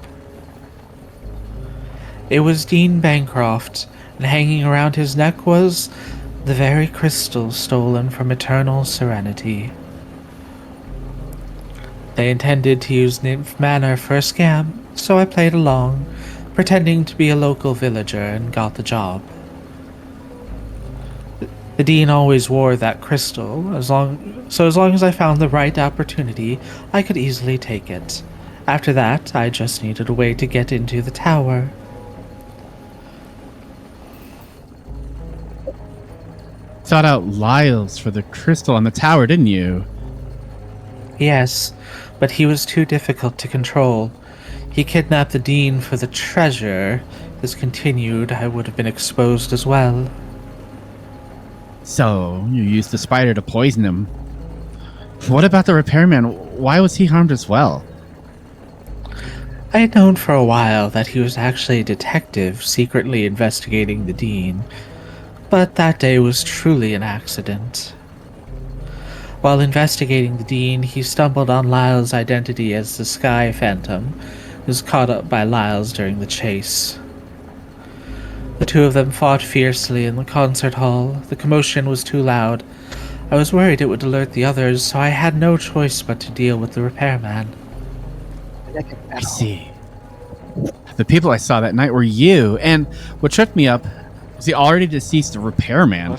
It was Dean Bancroft, and hanging around his neck was the very crystal stolen from eternal serenity. They intended to use Nymph Manor for a scam, so I played along, pretending to be a local villager and got the job. The Dean always wore that crystal, as long as I found the right opportunity, I could easily take it. After that, I just needed a way to get into the tower. Sought out Lyles for the crystal on the tower, didn't you? Yes, but he was too difficult to control. He kidnapped the Dean for the treasure. If this continued, I would have been exposed as well. So, you used the spider to poison him. What about the repairman? Why was he harmed as well? I had known for a while that he was actually a detective secretly investigating the Dean, but that day was truly an accident. While investigating the Dean, he stumbled on Lyle's identity as the Sky Phantom, who was caught up by Lyle's during the chase. The 2 of them fought fiercely in the concert hall. The commotion was too loud. I was worried it would alert the others, so I had no choice but to deal with the repairman. I see. The people I saw that night were you, and what tripped me up was the already deceased repairman.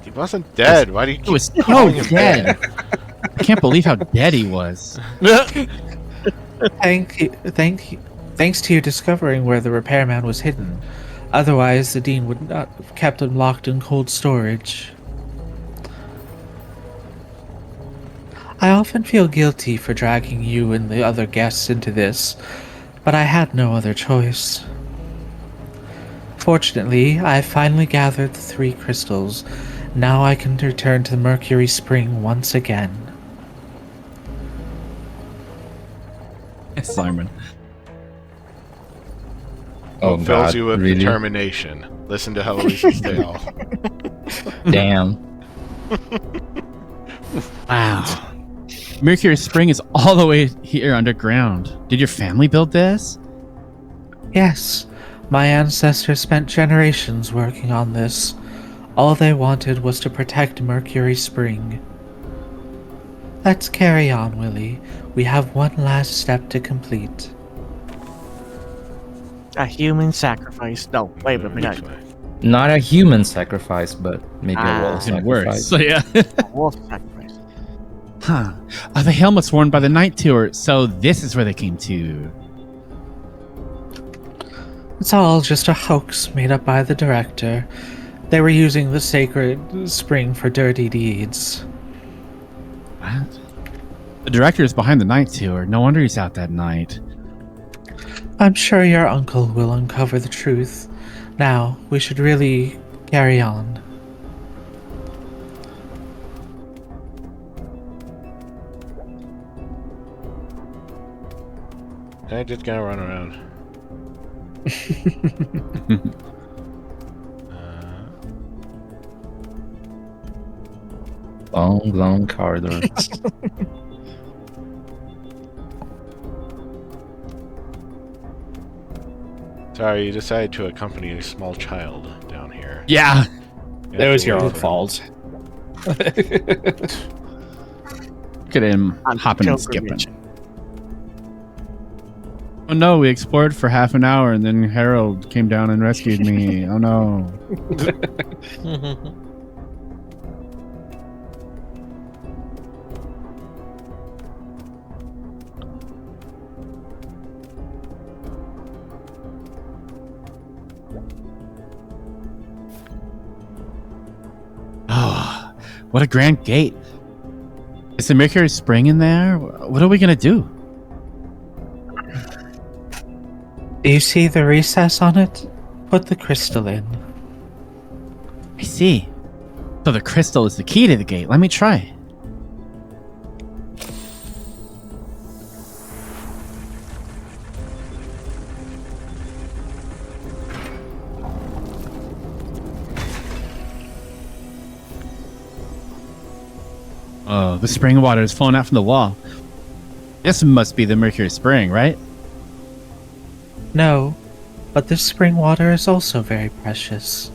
He wasn't dead. Why do you keep He was so calling him dead. I can't believe how dead he was. Thanks to you discovering where the repairman was hidden. Otherwise, the Dean would not have kept him locked in cold storage. I often feel guilty for dragging you and the other guests into this, but I had no other choice. Fortunately, I have finally gathered the 3 crystals. Now I can return to the Mercury Spring once again. Simon. Oh, Oh fills God! you with Really? determination. Listen to Heloise's tale. Damn. Wow. Mercury Spring is all the way here underground. Did your family build this? Yes, my ancestors spent generations working on this. All they wanted was to protect Mercury Spring. Let's carry on, Willie. We have one last step to complete. A human sacrifice. No, wait a minute. We got Not a human sacrifice, but maybe a wolf Even worse. sacrifice. So yeah. a wolf sacrifice. Huh. The helmet's worn by the Night Tour, so this is where they came to. It's all just a hoax made up by the director. They were using the sacred spring for dirty deeds. What? The director is behind the Night Tour. No wonder he's out that night. I'm sure your uncle will uncover the truth. Now, we should really carry on. I just gotta run around. Long corridor. Sorry, you decided to accompany a small child down here. Yeah. You That have was to your wait own for- fault. Look at him On hopping and pilgrimage. skipping. Oh no, we explored for half an hour and then Harold came down and rescued me. Oh no. Oh, what a grand gate. Is the Mercury Spring in there? What are we gonna do? Do you see the recess on it? Put the crystal in. I see. So the crystal is the key to the gate. Let me try. Oh, the spring water is flowing out from the wall. This must be the Mercury Spring, right? No, but this spring water is also very precious.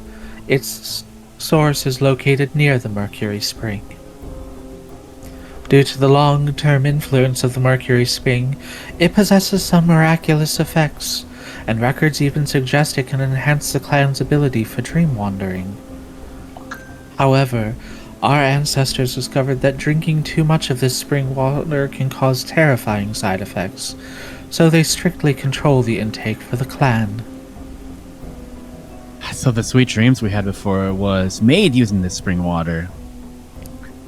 Its source is located near the Mercury Spring. Due to the long-term influence of the Mercury Spring, it possesses some miraculous effects, and records even suggest it can enhance the clan's ability for dream wandering. However, our ancestors discovered that drinking too much of this spring water can cause terrifying side effects, so they strictly control the intake for the clan. So the sweet dreams we had before was made using this spring water.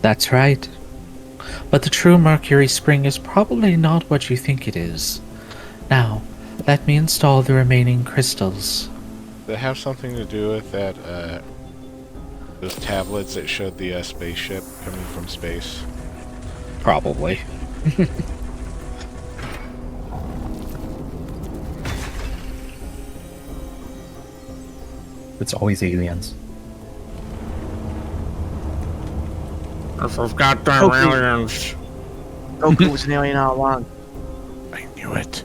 That's right. But the true Mercury Spring is probably not what you think it is. Now, let me install the remaining crystals. Does it have something to do with that, those tablets that showed the spaceship coming from space? Probably. It's always aliens. If we've got the Okay. aliens. Goku was an alien all along. I knew it.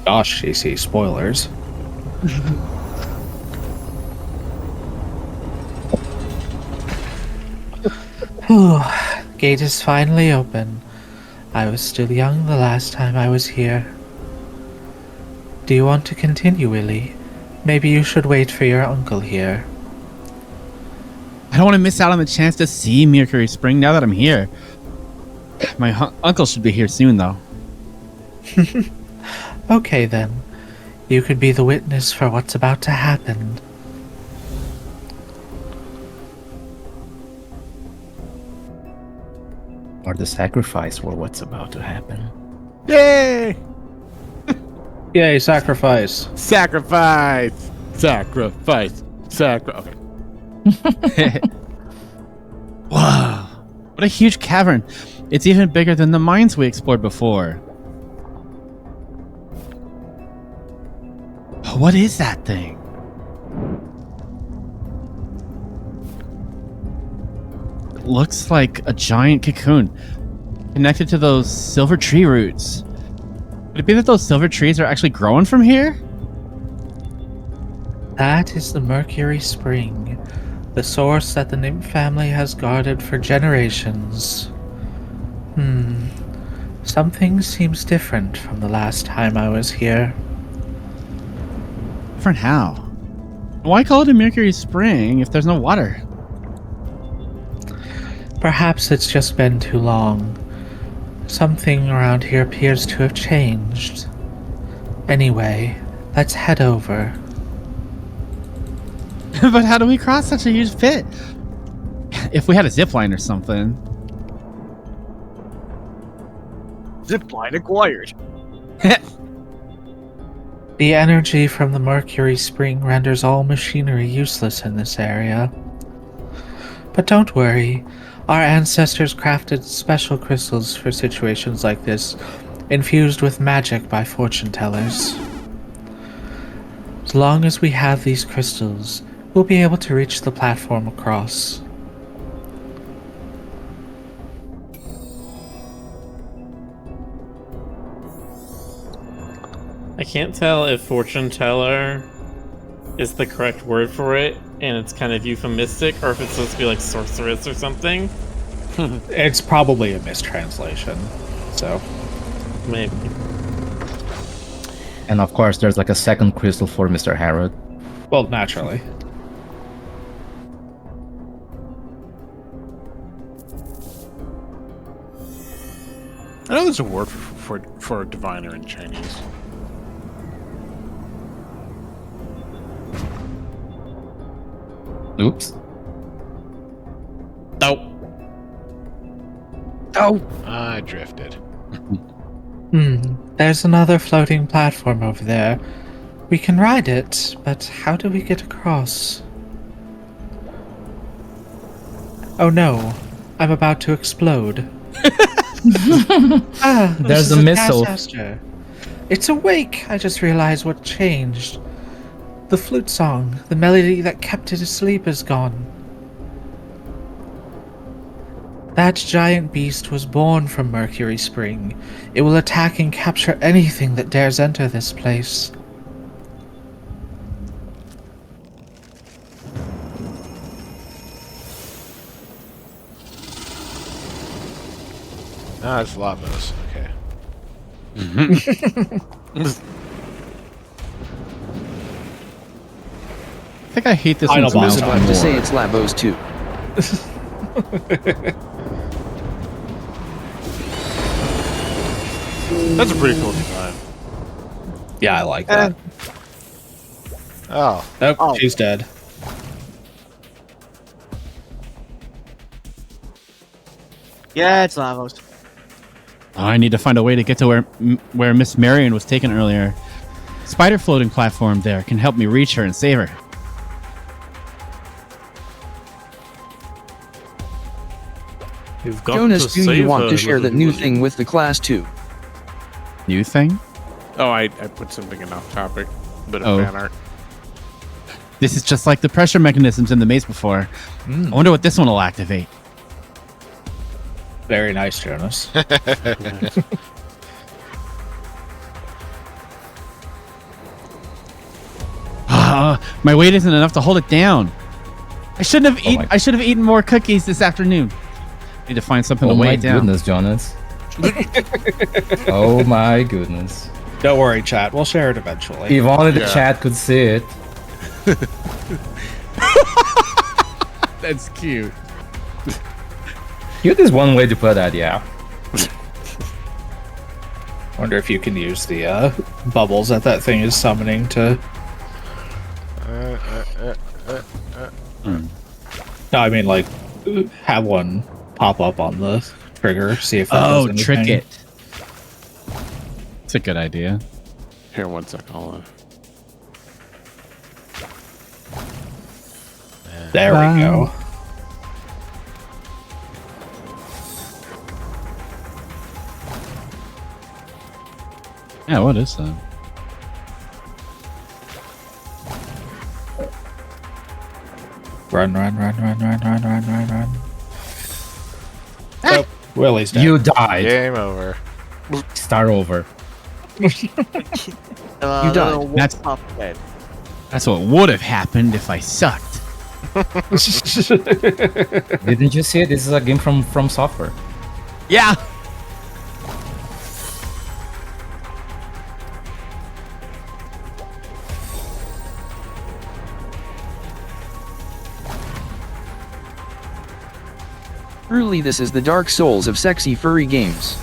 Gosh, JC, spoilers. Whew, gate is finally open. I was still young the last time I was here. Do you want to continue, Willie? Maybe you should wait for your uncle here. I don't want to miss out on the chance to see Mercury Spring now that I'm here. My uncle should be here soon, though. Okay then. You could be the witness for what's about to happen. or the sacrifice for what's about to happen. Yay! Yay, sacrifice. Sacrifice! Sacrifice! Okay. Wow. What a huge cavern. It's even bigger than the mines we explored before. What is that thing? It looks like a giant cocoon connected to those silver tree roots. Could it be that those silver trees are actually growing from here? That is the Mercury Spring, the source that the nymph family has guarded for generations. Something seems different from the last time I was here. Different how? Why call it a Mercury Spring if there's no water? Perhaps it's just been too long. Something around here appears to have changed. Anyway, let's head over. But how do we cross such a huge pit? If we had a zip line or something. Zipline acquired. The energy from the Mercury Spring renders all machinery useless in this area. But don't worry, our ancestors crafted special crystals for situations like this, infused with magic by fortune tellers. As long as we have these crystals, we'll be able to reach the platform across. I can't tell if fortune teller is the correct word for it, and it's kind of euphemistic, or if it's supposed to be like sorceress or something. It's probably a mistranslation, so Maybe. And of course, there's like a second crystal for Mr. Harrod. well, naturally. I know there's a word for diviner in Chinese. Oops. Oh. Oh, I drifted. There's another floating platform over there. We can ride it, but how do we get across? Oh no, I'm about to explode. There's this a is missile. disaster. It's awake. I just realized what changed. The flute song, the melody that kept it asleep, is gone. That giant beast was born from Mercury Spring. It will attack and capture anything that dares enter this place. Ah, it's Lavos. Okay. I think I hate this Final one's I was boss mouth about to say more. it's Lavos too. That's a pretty cool design. Yeah, I like that. Oh, Nope, Oh. she's dead. Yeah, it's Lavos. Oh, I need to find a way to get to where Miss Marion was taken earlier. Spider floating platform there can help me reach her and save her. You've got Jonas, to do save you want her, to share that little new Willie. thing with the class too? New thing? Oh, I put something in off topic. Bit of Oh. banner. This is just like the pressure mechanisms in the maze before. I wonder what this one will activate. Very nice, Jonas. My weight isn't enough to hold it down. I shouldn't have eaten. my- I should have eaten more cookies this afternoon. Need to find something Oh to weigh my it down. goodness, Jonas. Oh my goodness. Don't worry, chat. We'll share it eventually. If only the Yeah. chat could see it. That's cute. Cute is one way to put that, yeah. Wonder if you can use the bubbles that thing is summoning to. No, I mean like have one pop up on the trigger. See if that does anything. trick it. It's a good idea. Here, one sec. I'll, There we go. Yeah, what is that? Run. Oh, Willie's dead. You died. Game over. Start over. You died. That's what would have happened if I sucked. Didn't you see it? This is a game from software. Yeah. Truly, this is the Dark Souls of sexy furry games.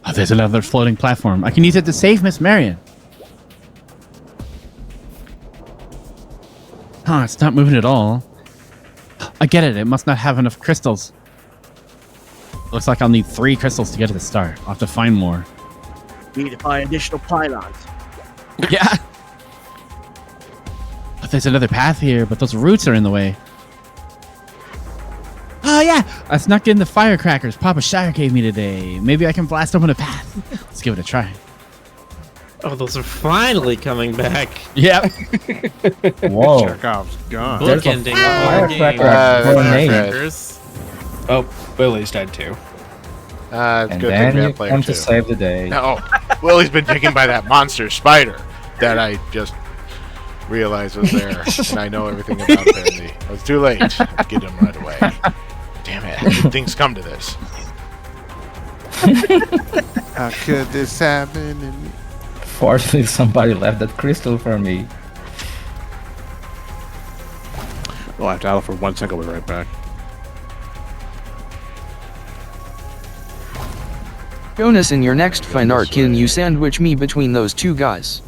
Oh, there's another floating platform. I can use it to save Miss Marion. Huh, it's not moving at all. I get it. It must not have enough crystals. Looks like I'll need 3 crystals to get to the start. I'll have to find more. We need to find additional pylons. Yeah. Oh, there's another path here, but those roots are in the way. Oh, yeah. I snuck in the firecrackers Papa Shire gave me today. Maybe I can blast open a path. Let's give it a try. Oh, those are finally coming back. Yep. Whoa. Chekhov's gone. There's a Bookending the whole firecracker game. grenade. Firecrackers. Oh, Willie's dead too. It's And good then thing we you have player come 2. to save the day. No, Willie's been taken by that monster spider that I just realized was there, and I know everything about it. I was too late to get him right away. Damn it! Good things come to this. How could this happen? Fortunately, somebody left that crystal for me. We'll have to idle for 1 second. We'll be right back. Jonas, in your next fine art, can you sandwich me between those 2 guys?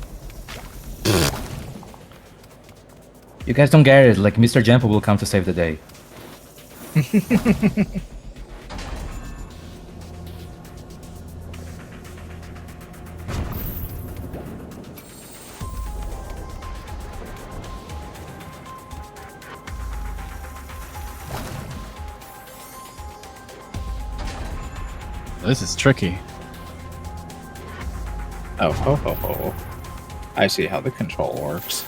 You guys don't get it. Like Mr. Jumper will come to save the day. This is tricky. Oh, ho, ho, ho. I see how the control works.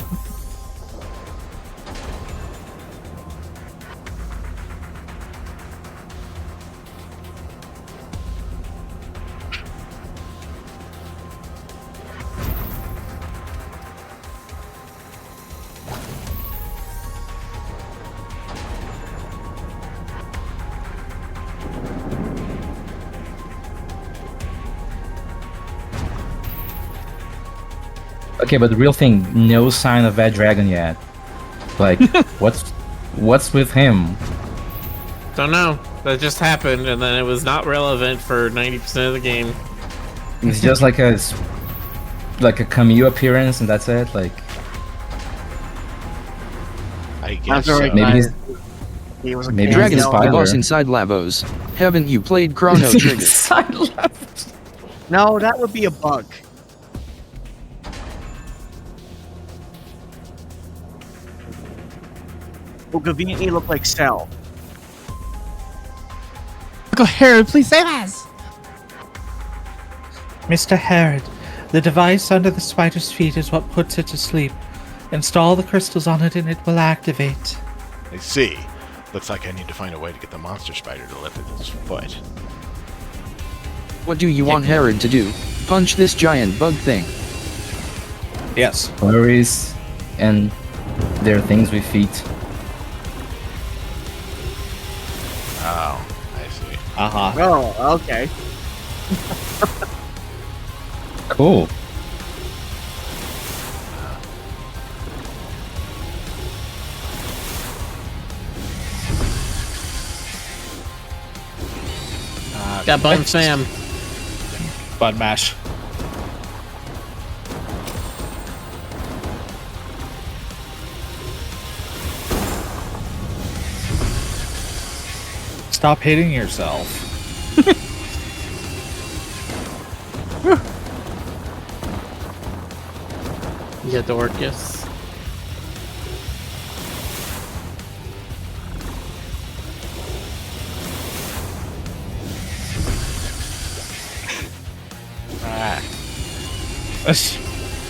Okay, but the real thing, no sign of that dragon yet. Like, what's with him? Don't know. That just happened, and then it was not relevant for 90% of the game. It's just like a cameo appearance, and that's it. Like, I guess very so. maybe he's He was a Maybe king. Dragon's he's the spider. boss inside Lavos. Haven't you played Chrono Trigger? No, that would be a bug. Will conveniently look like Cell. Uncle Harold, please save us! Mr. Herod, the device under the spider's feet is what puts it to sleep. Install the crystals on it and it will activate. I see. Looks like I need to find a way to get the monster spider to lift its foot. What do you want Herod to do? Punch this giant bug thing. Yes. furries, and there are things with feet. Oh, I see. Uh-huh. Oh, okay. Cool. Got Bun Sam. Bud mash. Stop hitting yourself. Yeah, Dorcas.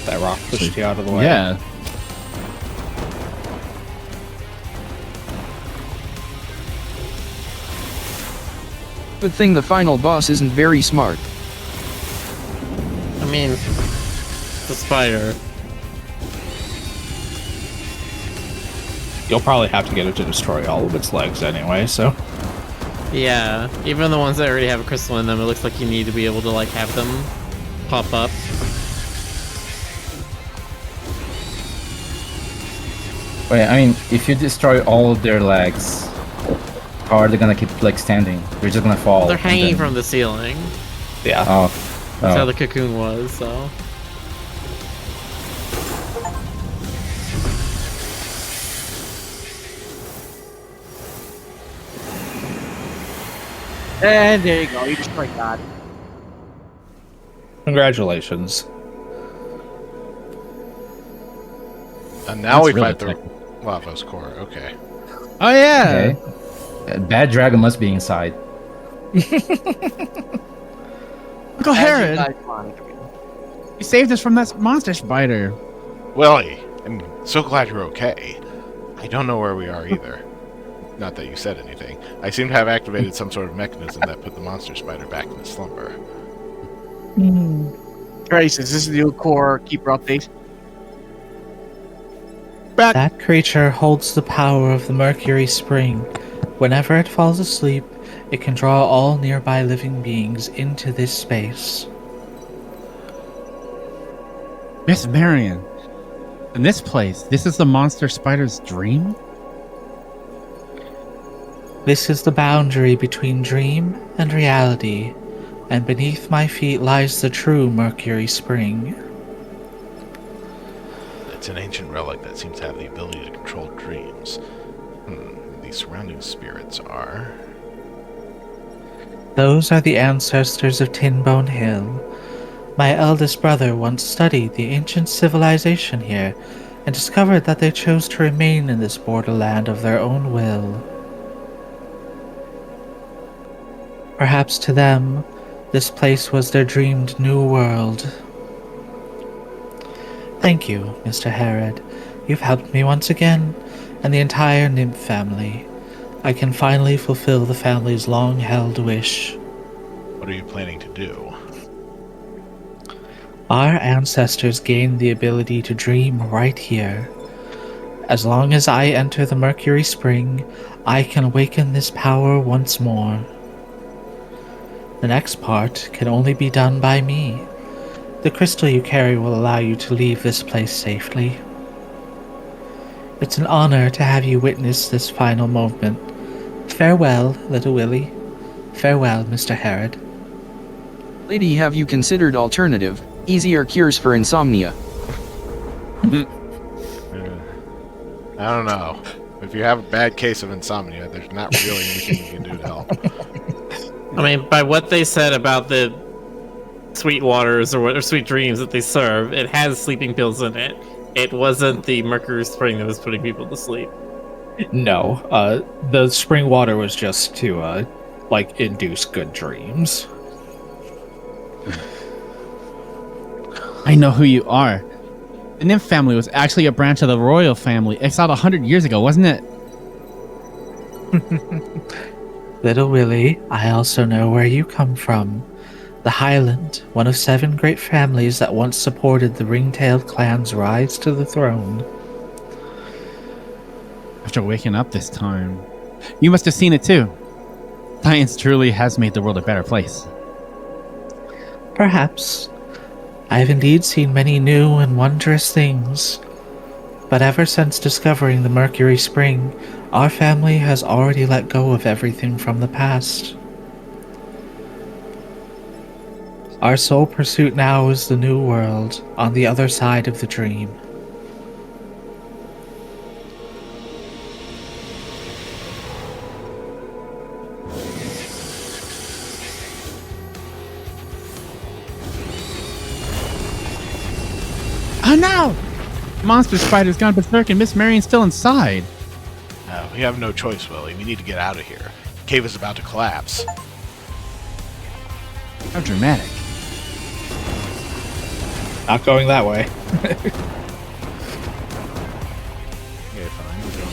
That rock pushed you out of the way. Yeah. Good thing the final boss isn't very smart. I mean, the spider. You'll probably have to get it to destroy all of its legs anyway, so. Yeah, even the ones that already have a crystal in them, it looks like you need to be able to like have them pop up. Wait, I mean, if you destroy all of their legs, how are they gonna keep like standing? They're just gonna fall. They're hanging and then- from the ceiling. Yeah. Oh. That's how Oh. the cocoon was, so. And there you go. You destroyed God. Congratulations. And now That's we really fight the Lava's core. Okay. Oh yeah. Okay. A bad dragon must be inside. Uncle Herod, you saved us from that monster spider. Willie, I'm so glad you're okay. I don't know where we are either. Not that you said anything. I seem to have activated some sort of mechanism that put the monster spider back in slumber. Grace, is this the new core keeper update? That creature holds the power of the Mercury Spring. Whenever it falls asleep, it can draw all nearby living beings into this space. Miss Marion, in this place, this is the monster spider's dream? This is the boundary between dream and reality, and beneath my feet lies the true Mercury Spring. It's an ancient relic that seems to have the ability to control dreams. The surrounding spirits are... Those are the ancestors of Tinbone Hill. My eldest brother once studied the ancient civilization here and discovered that they chose to remain in this borderland of their own will. Perhaps to them, this place was their dreamed new world. Thank you, Mr. Herod. You've helped me once again, and the entire nymph family. I can finally fulfill the family's long-held wish. What are you planning to do? Our ancestors gained the ability to dream right here. As long as I enter the Mercury Spring, I can awaken this power once more. The next part can only be done by me. The crystal you carry will allow you to leave this place safely. It's an honor to have you witness this final moment. Farewell, little Willie. Farewell, Mr. Herod. Lady, have you considered alternative, easier cures for insomnia? I don't know. If you have a bad case of insomnia, there's not really anything you can do to help. I mean, by what they said about the sweet waters or sweet dreams that they serve, it has sleeping pills in it. It wasn't the Mercury Spring that was putting people to sleep. No, the spring water was just to, induce good dreams. I know who you are. The nymph family was actually a branch of the royal family, exiled 100 years ago, wasn't it? Little Willie, I also know where you come from. The Highland, one of 7 great families that once supported the ring-tailed clan's rise to the throne. After waking up this time, you must have seen it too. Science truly has made the world a better place. Perhaps. I have indeed seen many new and wondrous things. But ever since discovering the Mercury Spring, our family has already let go of everything from the past. Our sole pursuit now is the new world, on the other side of the dream. Oh no! Monster Spider's gone berserk and Miss Marion's still inside. We have no choice, Willie. We need to get out of here. The cave is about to collapse. How dramatic. Not going that way. Okay, fine.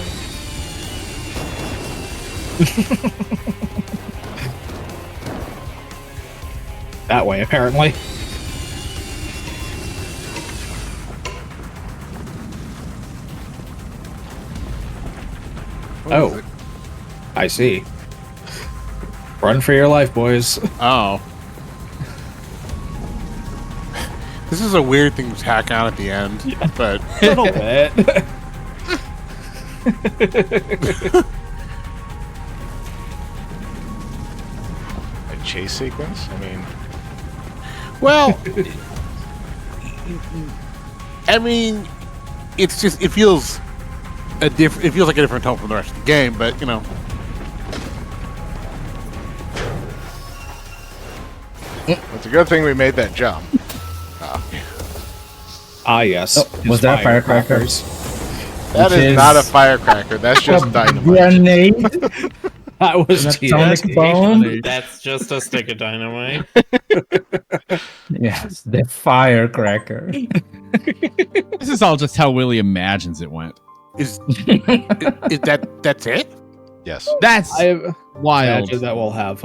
That way, apparently. Oh. I see. Run for your life, boys. Oh. This is a weird thing to tack on at the end, but A little bit. A chase sequence? I mean, well, I mean, it's just it feels a different. It feels like a different tone from the rest of the game, but you know. it's a good thing we made that jump. Ah, yes. Oh, was that a firecracker? That Which is not a firecracker. That's just dynamite. Grenade? That was Atomic bomb? That's just a stick of dynamite. Yes, the firecracker. This is all just how Willie imagines it went. Is that's it? Yes. That's I wild. imagine that we'll have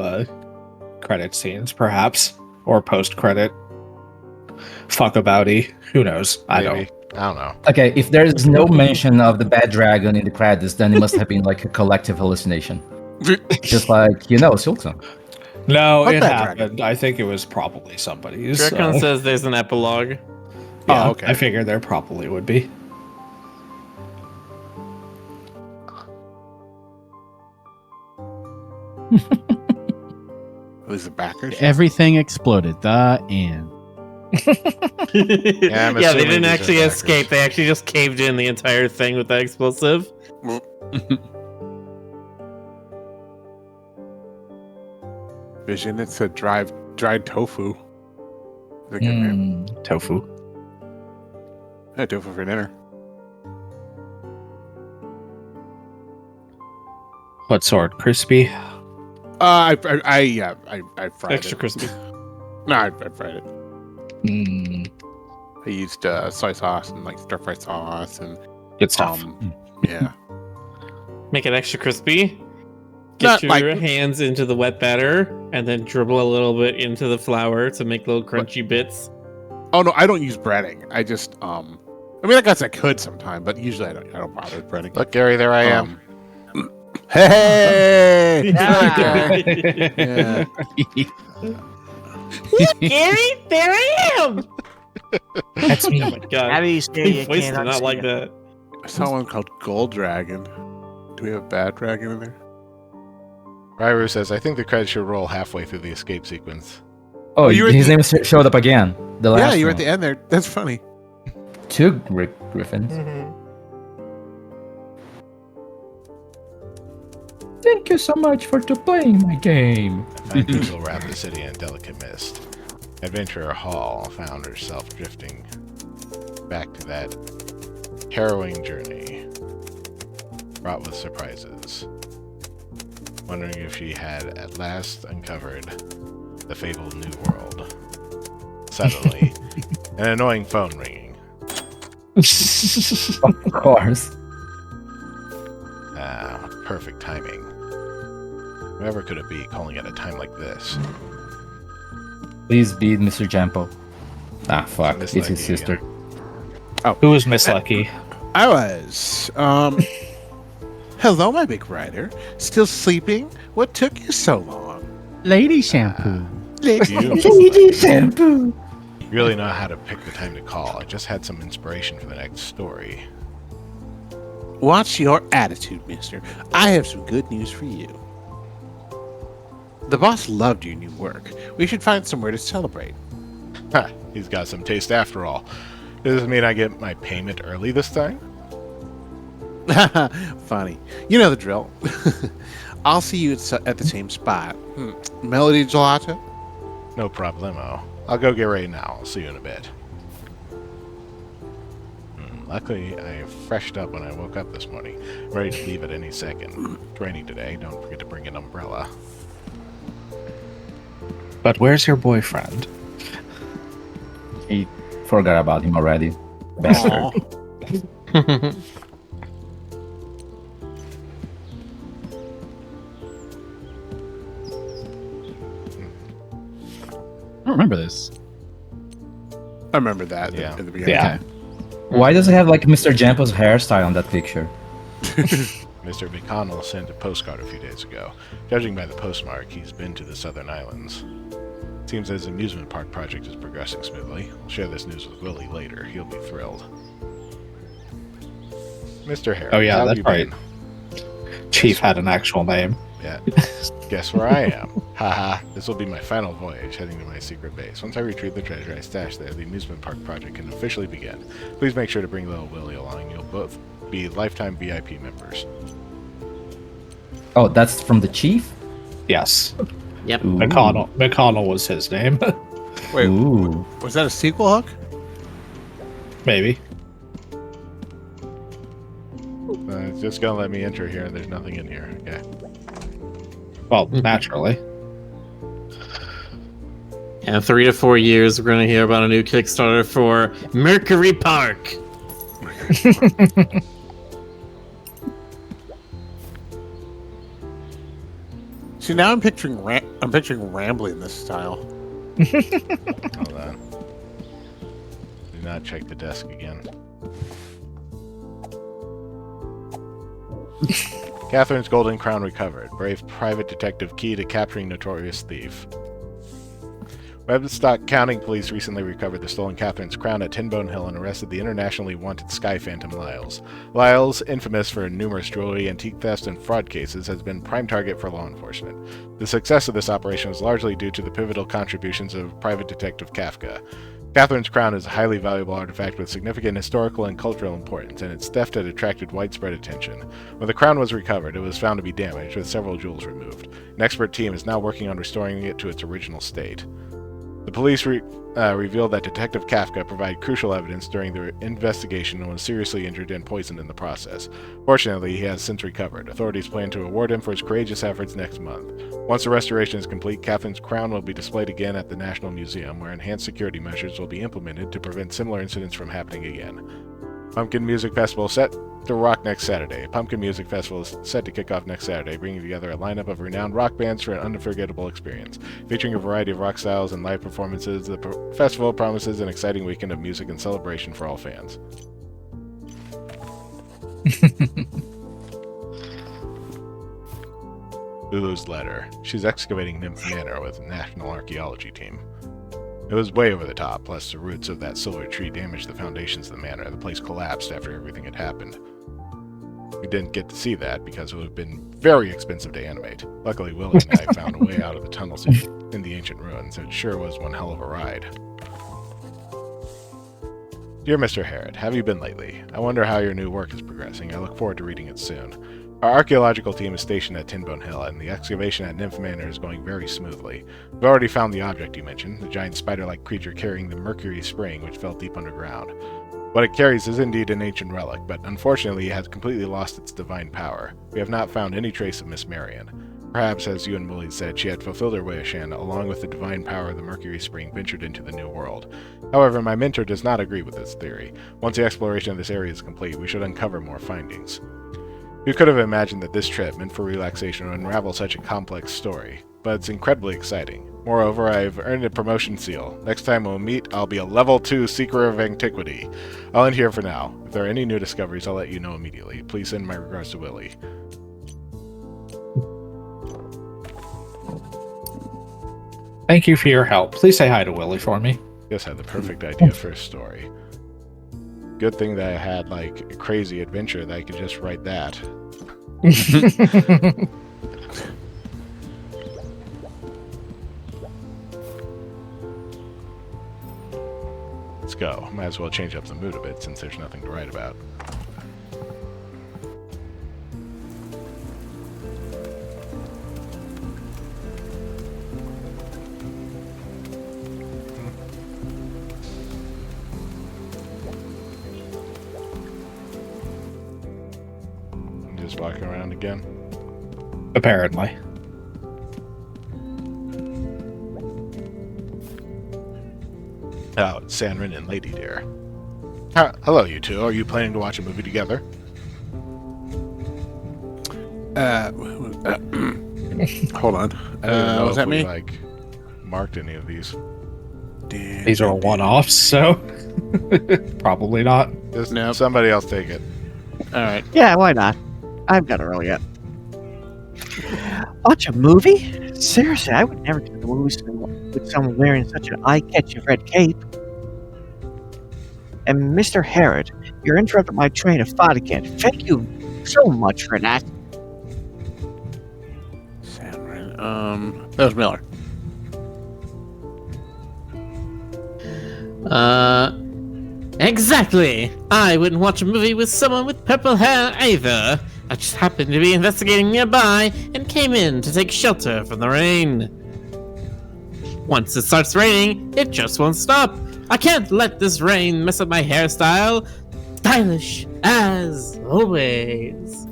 credit scenes, perhaps, or post-credit. Fuck abouty. Who knows? I Maybe. don't. I don't know. Okay, if there's no mention of the bad dragon in the credits, then it must have been like a collective hallucination. Just like, Silksong. No, Fuck it that happened. dragon. I think it was probably somebody's. Dragon so- says there's an epilogue. Yeah, Oh, okay. I figured there probably would be. Was the backers? Everything exploded. The end. Yeah, I'm Yeah, they assuming didn't these are actually backers. escape. They actually just caved in the entire thing with the explosive. Vision. It's a dried tofu. Is a good name. Tofu. Yeah, tofu for dinner. What sort? Crispy? I fried Extra it. crispy. No, I fried it. Mm, I used soy sauce and like stir fry sauce and good stuff. yeah. Make it extra crispy. Not Get your like- hands into the wet batter and then dribble a little bit into the flour to make little crunchy bits. Oh no, I don't use breading. I just I mean, I guess I could sometime, but usually I don't bother with breading. Look, Gary, there I am. Hey! Yeah. Gary, there I am! That's me. Oh my god. Abby, say His you voice is can't not unsee like it. that. I saw one called Gold Dragon. Do we have a bad dragon in there? Ryru says, I think the credits should roll halfway through the escape sequence. Oh, you were his the- name showed up again. The last Yeah, you were at one. the end there. That's funny. Two Griffins. Thank you so much for playing my game. Night will wrap the city in a delicate mist. Adventurer Hall found herself drifting back to that harrowing journey, fraught with surprises. Wondering if she had at last uncovered the fabled new world. Suddenly, an annoying phone ringing. Of course. Perfect timing. Whoever could it be calling at a time like this? Please be Mr. Jampo. Ah, fuck. Miss It's his Lucky sister. Who was Miss Lucky? I was. Hello, my big rider. Still sleeping? What took you so long? Lady shampoo. Lady shampoo. You really know how to pick the time to call. I just had some inspiration for the next story. Watch your attitude, mister. I have some good news for you. The boss loved your new work. We should find somewhere to celebrate. Ha, he's got some taste after all. Does this mean I get my payment early this time? Funny. You know the drill. I'll see you at the same spot. Melody Gelato? No problemo. I'll go get ready now. I'll see you in a bit. Luckily, I freshed up when I woke up this morning. Ready to leave at any second. It's raining today. Don't forget to bring an umbrella. But where's your boyfriend? He forgot about him already. Bastard. Aw. I don't remember this. I remember that Yeah. at the beginning. Yeah. Okay. Why does it have like Mr. Jampo's hairstyle on that picture? Mr. McConnell sent a postcard a few days ago. Judging by the postmark, he's been to the Southern Islands. Seems his amusement park project is progressing smoothly. I'll share this news with Willie later. He'll be thrilled. Mr. Harris. Oh, yeah, how have that's you right. been? Chief had an actual name. Yeah. Guess where I am? Haha. This will be my final voyage, heading to my secret base. Once I retrieve the treasure I stashed there, the amusement park project can officially begin. Please make sure to bring little Willie along. You'll both be lifetime VIP members. Oh, that's from the chief? Yes. Yep. Ooh. McConnell was his name. Wait, Ooh. was that a sequel hook? Maybe. It's just gonna let me enter here, and there's nothing in here. Okay. Well, naturally. In 3 to 4 years, we're going to hear about a new Kickstarter for Mercury Park. See, now I'm picturing Rambly in this style. Hold on. Do not check the desk again. Catherine's golden crown recovered. Brave private detective key to capturing notorious thief. Webstock County Police recently recovered the stolen Catherine's crown at Tinbone Hill and arrested the internationally wanted Sky Phantom Lyles. Lyles, infamous for numerous jewelry, antique thefts, and fraud cases, has been prime target for law enforcement. The success of this operation was largely due to the pivotal contributions of private detective Kafka. Catherine's crown is a highly valuable artifact with significant historical and cultural importance, and its theft had attracted widespread attention. When the crown was recovered, it was found to be damaged, with several jewels removed. An expert team is now working on restoring it to its original state. The police revealed that Detective Kafka provided crucial evidence during the investigation and was seriously injured and poisoned in the process. Fortunately, he has since recovered. Authorities plan to award him for his courageous efforts next month. Once the restoration is complete, Catherine's crown will be displayed again at the National Museum, where enhanced security measures will be implemented to prevent similar incidents from happening again. Pumpkin Music Festival set to rock next Saturday. Pumpkin Music Festival is set to kick off next Saturday, bringing together a lineup of renowned rock bands for an unforgettable experience. Featuring a variety of rock styles and live performances, the festival promises an exciting weekend of music and celebration for all fans. Lulu's letter. She's excavating Nymph Manor with a National Archaeology team. It was way over the top, plus the roots of that silver tree damaged the foundations of the manor. The place collapsed after everything had happened. We didn't get to see that because it would have been very expensive to animate. Luckily, Willie and I found a way out of the tunnels in the ancient ruins. It sure was one hell of a ride. Dear Mr. Harrod, how have you been lately? I wonder how your new work is progressing. I look forward to reading it soon. Our archaeological team is stationed at Tinbone Hill, and the excavation at Nymph Manor is going very smoothly. We've already found the object you mentioned, the giant spider-like creature carrying the Mercury Spring, which fell deep underground. What it carries is indeed an ancient relic, but unfortunately it has completely lost its divine power. We have not found any trace of Miss Marion. Perhaps, as you and Willie said, she had fulfilled her wish and, along with the divine power of the Mercury Spring, ventured into the New World. However, my mentor does not agree with this theory. Once the exploration of this area is complete, we should uncover more findings. Who could have imagined that this trip, meant for relaxation, would unravel such a complex story? But it's incredibly exciting. Moreover, I've earned a promotion seal. Next time we'll meet, I'll be a level 2 Seeker of Antiquity. I'll end here for now. If there are any new discoveries, I'll let you know immediately. Please send my regards to Willie. Thank you for your help. Please say hi to Willie for me. Just had the perfect idea for a story. Good thing that I had, like, a crazy adventure that I could just write that. Let's go. Might as well change up the mood a bit since there's nothing to write about. Just walking around again. Apparently. Oh, Sanrin and Lady Deer. Hello, you two. Are you planning to watch a movie together? Hold on. I don't even know Was if that we, me? Marked any of these. These are one-offs, so probably not. Just Nope. somebody else take it. All right. Yeah, why not? I've got it early yet. Watch a movie? Seriously, I would never go to the movies with someone wearing such an eye-catching red cape. And Mr. Herod, you're interrupting my train of thought again. Thank you so much for that. That was Miller. Exactly. I wouldn't watch a movie with someone with purple hair either. I just happened to be investigating nearby and came in to take shelter from the rain. Once it starts raining, it just won't stop. I can't let this rain mess up my hairstyle. Stylish as always.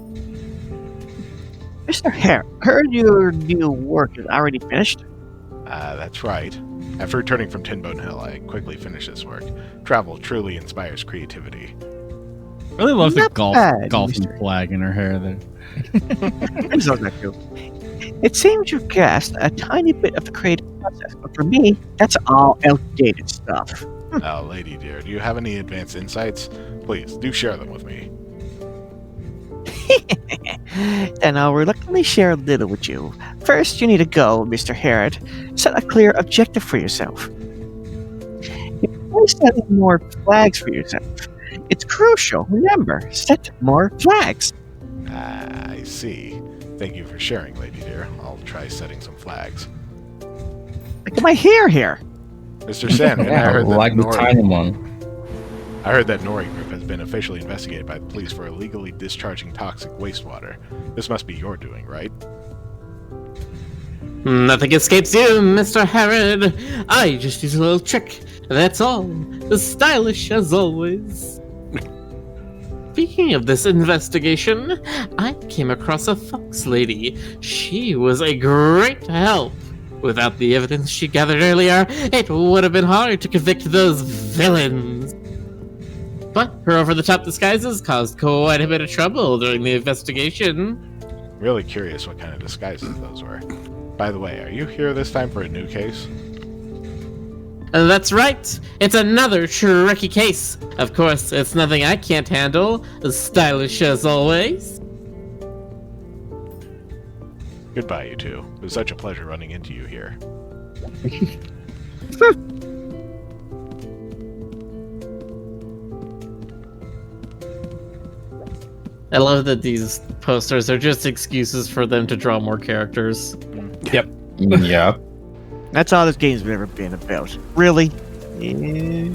Mr. Herod, heard your new work is already finished? That's right. After returning from Tinbone Hill, I quickly finished this work. Travel truly inspires creativity. Really love the Not bad, golfing Mr. flag in her hair there. I just love that too. It seems you've guessed a tiny bit of the creative process, but for me, that's all outdated stuff. Oh, Lady Deer, do you have any advanced insights? Please, do share them with me. Then I'll reluctantly share a little with you. First, you need to go, Mr. Herod. Set a clear objective for yourself. You're setting more flags for yourself. It's crucial. Remember, set more flags. I see. Thank you for sharing, Lady Deer. I'll try setting some flags. Look at my hair here. Mr. Sandman, I Yeah, heard that like the tiny one. I heard that Nori Group has been officially investigated by the police for illegally discharging toxic wastewater. This must be your doing, right? Nothing escapes you, Mr. Herod. I just use a little trick. That's all. As stylish as always. Speaking of this investigation, I came across a fox lady. She was a great help. Without the evidence she gathered earlier, it would have been hard to convict those villains. But her over-the-top disguises caused quite a bit of trouble during the investigation. Really curious what kind of disguises those were. By the way, are you here this time for a new case? That's right. It's another tricky case. Of course, it's nothing I can't handle. As stylish as always. Goodbye, you two. It was such a pleasure running into you here. I love that these posters are just excuses for them to draw more characters. Yep. Yep. That's all this game's ever been about. Really? Yeah.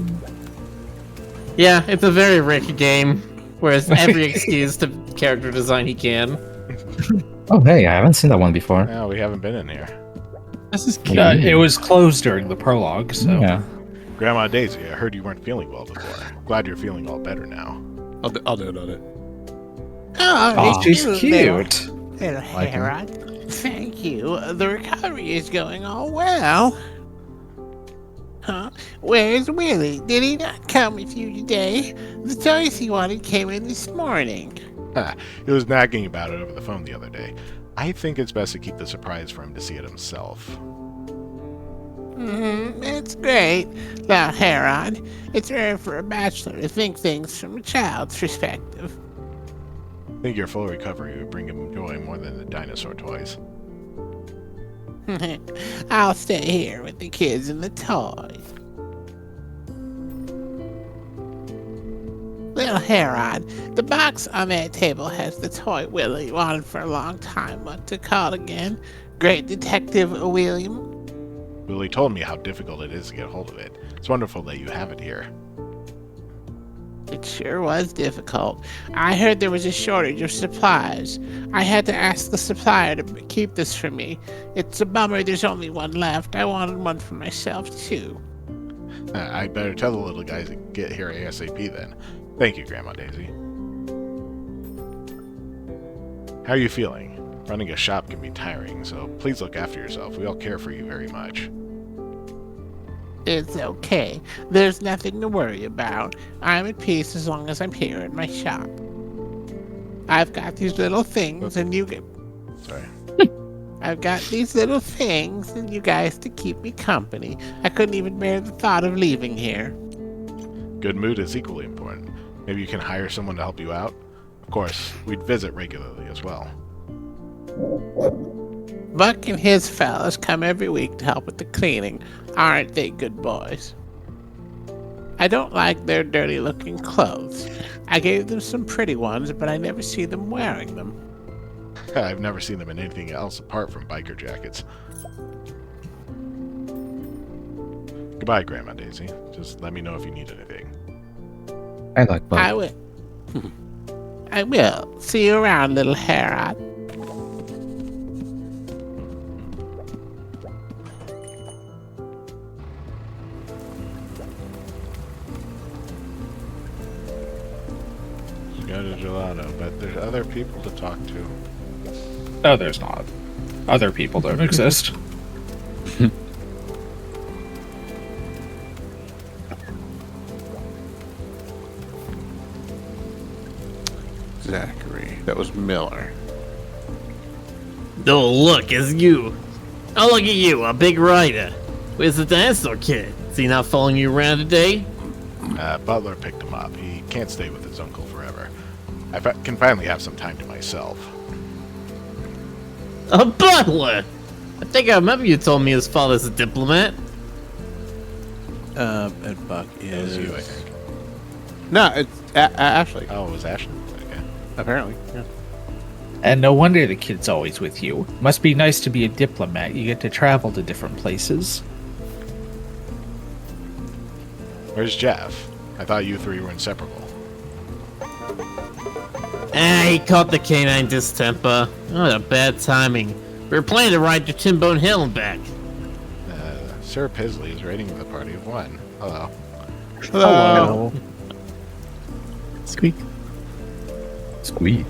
Yeah, it's a very Rick game, whereas every excuse to character design he can. Oh, hey, I haven't seen that one before. No, we haven't been in here. This is It was closed during the prologue, so. Yeah. Grandma Daisy, I heard you weren't feeling well before. Glad you're feeling all better now. I'll do it. Oh, she's cute. Little Like him. Herod. Thank you. The recovery is going all well. Huh? Where's Willie? Did he not come with you today? The toys he wanted came in this morning. He was nagging about it over the phone the other day. I think it's best to keep the surprise for him to see it himself. It's great. Now, Herod, it's rare for a bachelor to think things from a child's perspective. I think your full recovery would bring him joy more than the dinosaur toys. I'll stay here with the kids and the toys. Little Herod, the box on that table has the toy Willie wanted for a long time. What to call again? Great Detective William? Willie told me how difficult it is to get hold of it. It's wonderful that you have it here. It sure was difficult. I heard there was a shortage of supplies. I had to ask the supplier to keep this for me. It's a bummer there's only one left. I wanted one for myself, too. I better tell the little guys to get here ASAP then. Thank you, Grandma Daisy. How are you feeling? Running a shop can be tiring, so please look after yourself. We all care for you very much. It's okay. There's nothing to worry about. I'm at peace as long as I'm here at my shop. I've got these little things and you get... Sorry. I've got these little things and you guys to keep me company. I couldn't even bear the thought of leaving here. Good mood is equally important. Maybe you can hire someone to help you out? Of course, we'd visit regularly as well. Buck and his fellas come every week to help with the cleaning. Aren't they good boys? I don't like their dirty-looking clothes. I gave them some pretty ones, but I never see them wearing them. I've never seen them in anything else apart from biker jackets. Goodbye, Grandma Daisy. Just let me know if you need anything. I like both. I will. I will. See you around, little Herod. Go to Gelato, but there's other people to talk to. No, there's not. Other people don't exist. Zachary. That was Miller. Oh, look, it's you. Oh, look at you, a big rider. Where's the dinosaur kid? Is he not following you around today? Butler picked him up. He can't stay with his uncle forever. I can finally have some time to myself. A butler! I think I remember you told me his father's a diplomat. And Buck is you, I think. No, it's Ashley. Oh, it was Ashley? Okay. Apparently, yeah. And no wonder the kid's always with you. Must be nice to be a diplomat. You get to travel to different places. Where's Jeff? I thought you three were inseparable. He caught the canine distemper. What a bad timing. We were planning to ride to Timbone Hill and back. Sir Pisley is raiding the party of one. Hello. Hello. Squeak. Squeak.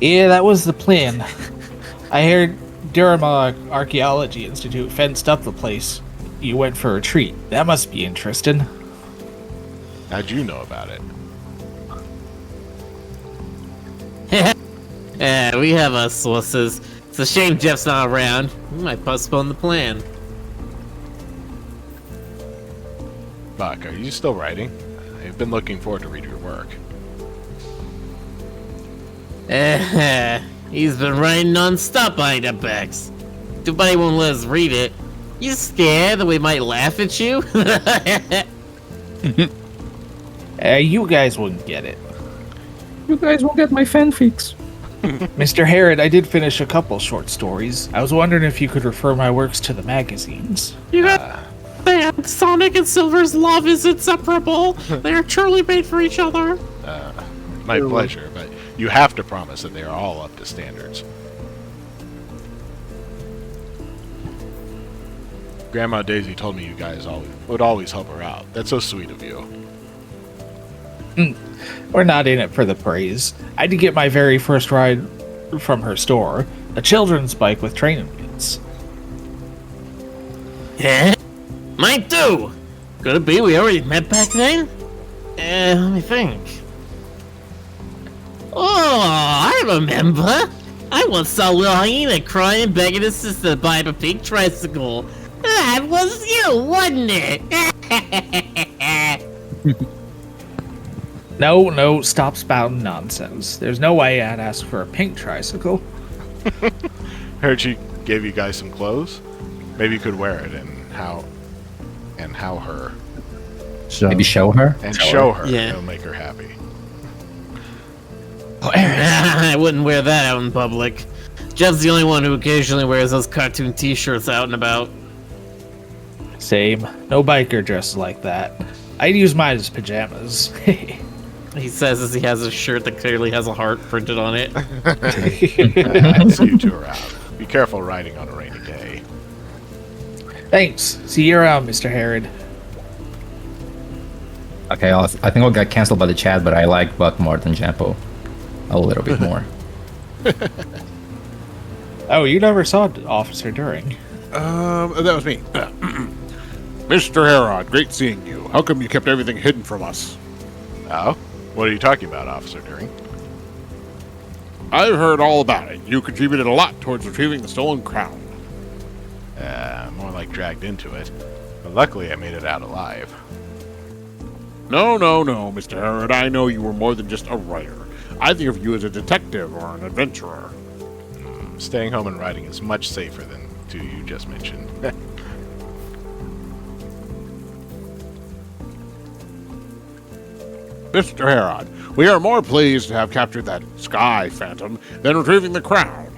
Yeah, that was the plan. I heard Durham Archaeology Institute fenced up the place. You went for a treat. That must be interesting. How'd you know about it? Yeah, we have our sources. It's a shame Jeff's not around. We might postpone the plan. Buck, are you still writing? I've been looking forward to read your work. He's been writing non-stop behind our backs. Too bad he won't let us read it. You scared that we might laugh at you? You guys wouldn't get it. You guys will get my fanfics. Mr. Herod, I did finish a couple short stories. I was wondering if you could refer my works to the magazines. You got that. Sonic and Silver's love is inseparable. They are truly made for each other. My pleasure, but you have to promise that they are all up to standards. Grandma Daisy told me you guys would always help her out. That's so sweet of you. We're not in it for the praise. I did get my very first ride from her store, a children's bike with training wheels. Yeah? Mine too! Could it be we already met back then? Let me think. Oh, I remember! I once saw Lil Hyena crying and begging his sister to buy him a pink tricycle. That was you, wasn't it? No, stop spouting nonsense. There's no way I'd ask for a pink tricycle. Heard she gave you guys some clothes. Maybe you could wear it and how her. Maybe show her? And show her. Yeah. It'll make her happy. I wouldn't wear that out in public. Jeff's the only one who occasionally wears those cartoon t-shirts out and about. Same. No biker dresses like that. I'd use mine as pajamas. He says as he has a shirt that clearly has a heart printed on it. I'll see you two around. Be careful riding on a rainy day. Thanks. See you around, Mr. Herod. Okay, I think I'll get cancelled by the chat, but I like Buck more than Jampo. A little bit more. Oh, you never saw Officer During. That was me. Mr. Herod, great seeing you. How come you kept everything hidden from us? Oh? What are you talking about, Officer During? I've heard all about it. You contributed a lot towards retrieving the stolen crown. More like dragged into it. But luckily I made it out alive. No, Mr. Herod. I know you were more than just a writer. I think of you as a detective or an adventurer. Staying home and riding is much safer than two you just mentioned. Mr. Herod, we are more pleased to have captured that sky phantom than retrieving the crown.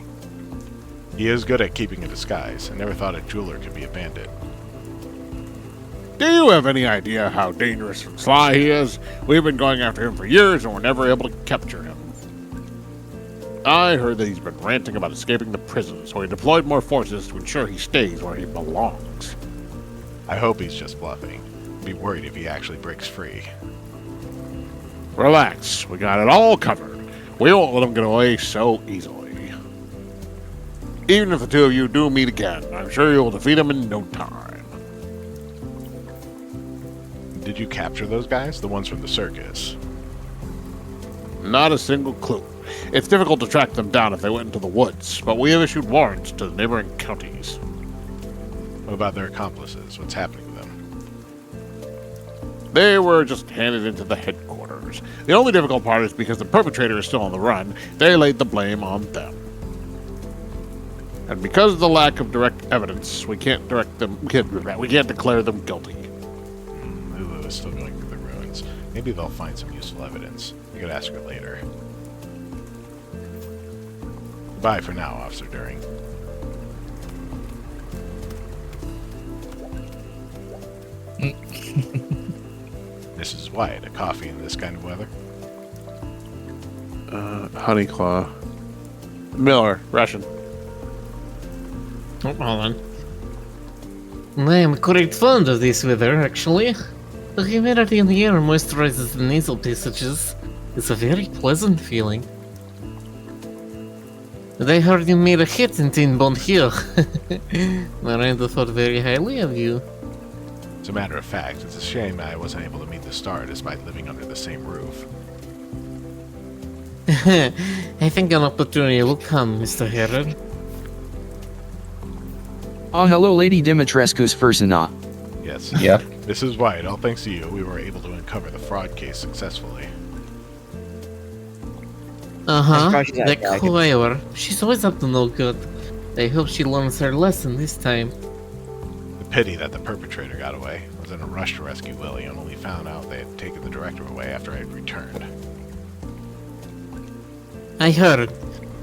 He is good at keeping a disguise. I never thought a jeweler could be a bandit. Do you have any idea how dangerous and sly he is? We've been going after him for years and we're never able to capture him. I heard that he's been ranting about escaping the prison, so he deployed more forces to ensure he stays where he belongs. I hope he's just bluffing. Be worried if he actually breaks free. Relax, we got it all covered. We won't let him get away so easily. Even if the two of you do meet again, I'm sure you'll defeat him in no time. Did you capture those guys? The ones from the circus? Not a single clue. It's difficult to track them down if they went into the woods, but we have issued warrants to the neighboring counties. What about their accomplices? What's happening to them? They were just handed into the headquarters. The only difficult part is because the perpetrator is still on the run, they laid the blame on them. And because of the lack of direct evidence, we can't declare them guilty. Lulu is still going through the ruins. Maybe they'll find some useful evidence. We could ask her later. Bye for now, Officer During. Mrs. White, a coffee in this kind of weather? Honey Claw. Miller, Russian. Oh, hold on. I am quite fond of this weather, actually. The humidity in the air moisturizes the nasal passages. It's a very pleasant feeling. And I heard you made a hit in Tin Bond Hill. Miranda thought very highly of you. As a matter of fact, it's a shame I wasn't able to meet the star despite living under the same roof. I think an opportunity will come, Mr. Herod. Oh, hello, Lady Dimitrescu's Fursana. Yes. Yeah. Mrs. White, all thanks to you, we were able to uncover the fraud case successfully. Uh-huh, the choir. She's always up to no good. I hope she learns her lesson this time. The pity that the perpetrator got away. I was in a rush to rescue Lily and only found out they had taken the director away after I had returned. I heard.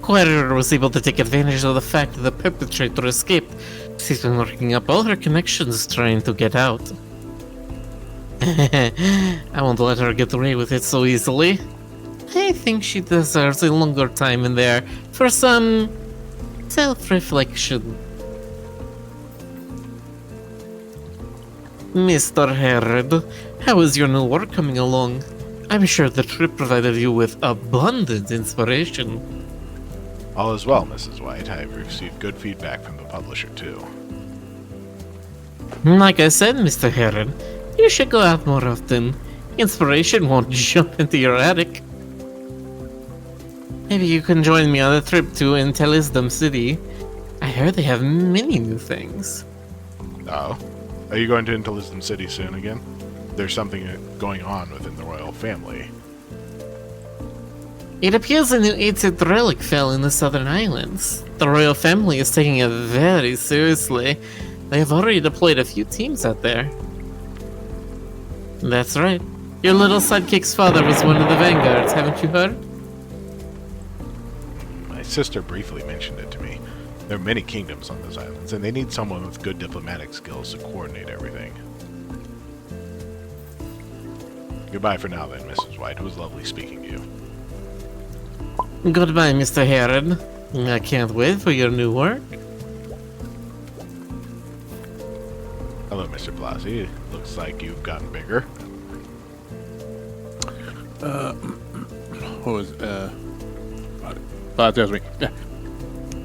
Choir was able to take advantage of the fact that the perpetrator escaped. She's been working up all her connections trying to get out. I won't let her get away with it so easily. I think she deserves a longer time in there for some self-reflection. Mr. Herod, how is your new work coming along? I'm sure the trip provided you with abundant inspiration. All is well, Mrs. White. I've received good feedback from the publisher, too. Like I said, Mr. Herod, you should go out more often. Inspiration won't jump into your attic. Maybe you can join me on a trip to Intellisdom City. I heard they have many new things. Oh? Are you going to Intellisdom City soon again? There's something going on within the royal family. It appears a new ancient relic fell in the southern islands. The royal family is taking it very seriously. They have already deployed a few teams out there. That's right. Your little sidekick's father was one of the vanguards, haven't you heard? My sister briefly mentioned it to me. There are many kingdoms on those islands, and they need someone with good diplomatic skills to coordinate everything. Goodbye for now then, Mrs. White. It was lovely speaking to you. Goodbye, Mr. Herod. I can't wait for your new work. Hello, Mr. Blasey. Looks like you've gotten bigger. What was tells me.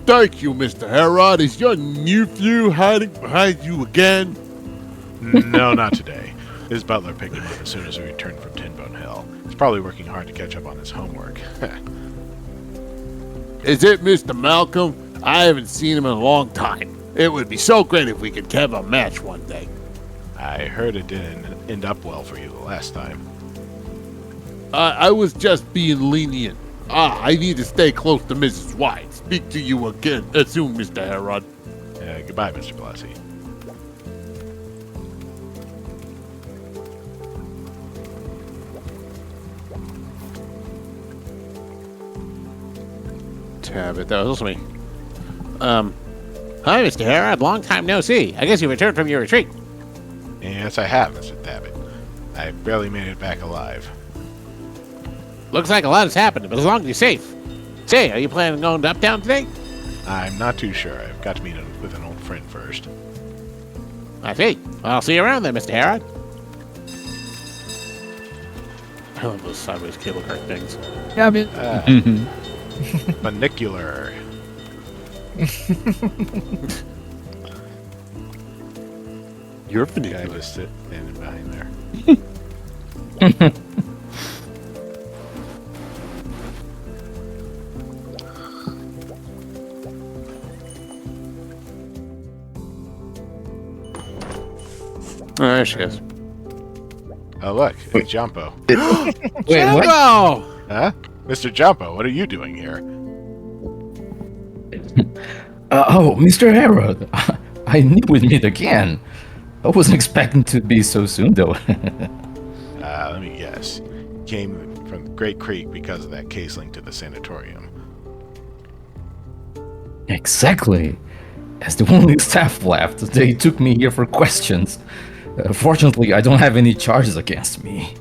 Thank you, Mr. Herod. Is your nephew hiding behind you again? No, not today. His butler picked him up as soon as we returned from Tinbone Hill. He's probably working hard to catch up on his homework. Is it Mr. Malcolm? I haven't seen him in a long time. It would be so great if we could have a match one day. I heard it didn't end up well for you the last time. I was just being lenient. I need to stay close to Mrs. White. Speak to you again soon, Mr. Herod. Goodbye, Mr. Blasey. Tabit, that was me. Hi, Mr. Herod. Long time no see. I guess you returned from your retreat. Yes, I have, Mr. Tabit. I barely made it back alive. Looks like a lot has happened, but as long as you're safe. Say, are you planning on going to Uptown today? I'm not too sure. I've got to meet with an old friend first. I see. Well, I'll see you around then, Mr. Herod. I love those sideways cable car things. Cabin. Funicular. You're Guy funicular. was standing behind there. Oh, there she is. Oh, look, it's Jumpo. Wait, what? Huh? Mr. Jumpo, what are you doing here? Oh, Mr. Herod. I knew we'd meet again. I wasn't expecting to be so soon, though. Let me guess. Came from the Great Creek because of that case linked to the sanatorium. Exactly. As the only staff left, they took me here for questions. Fortunately, I don't have any charges against me.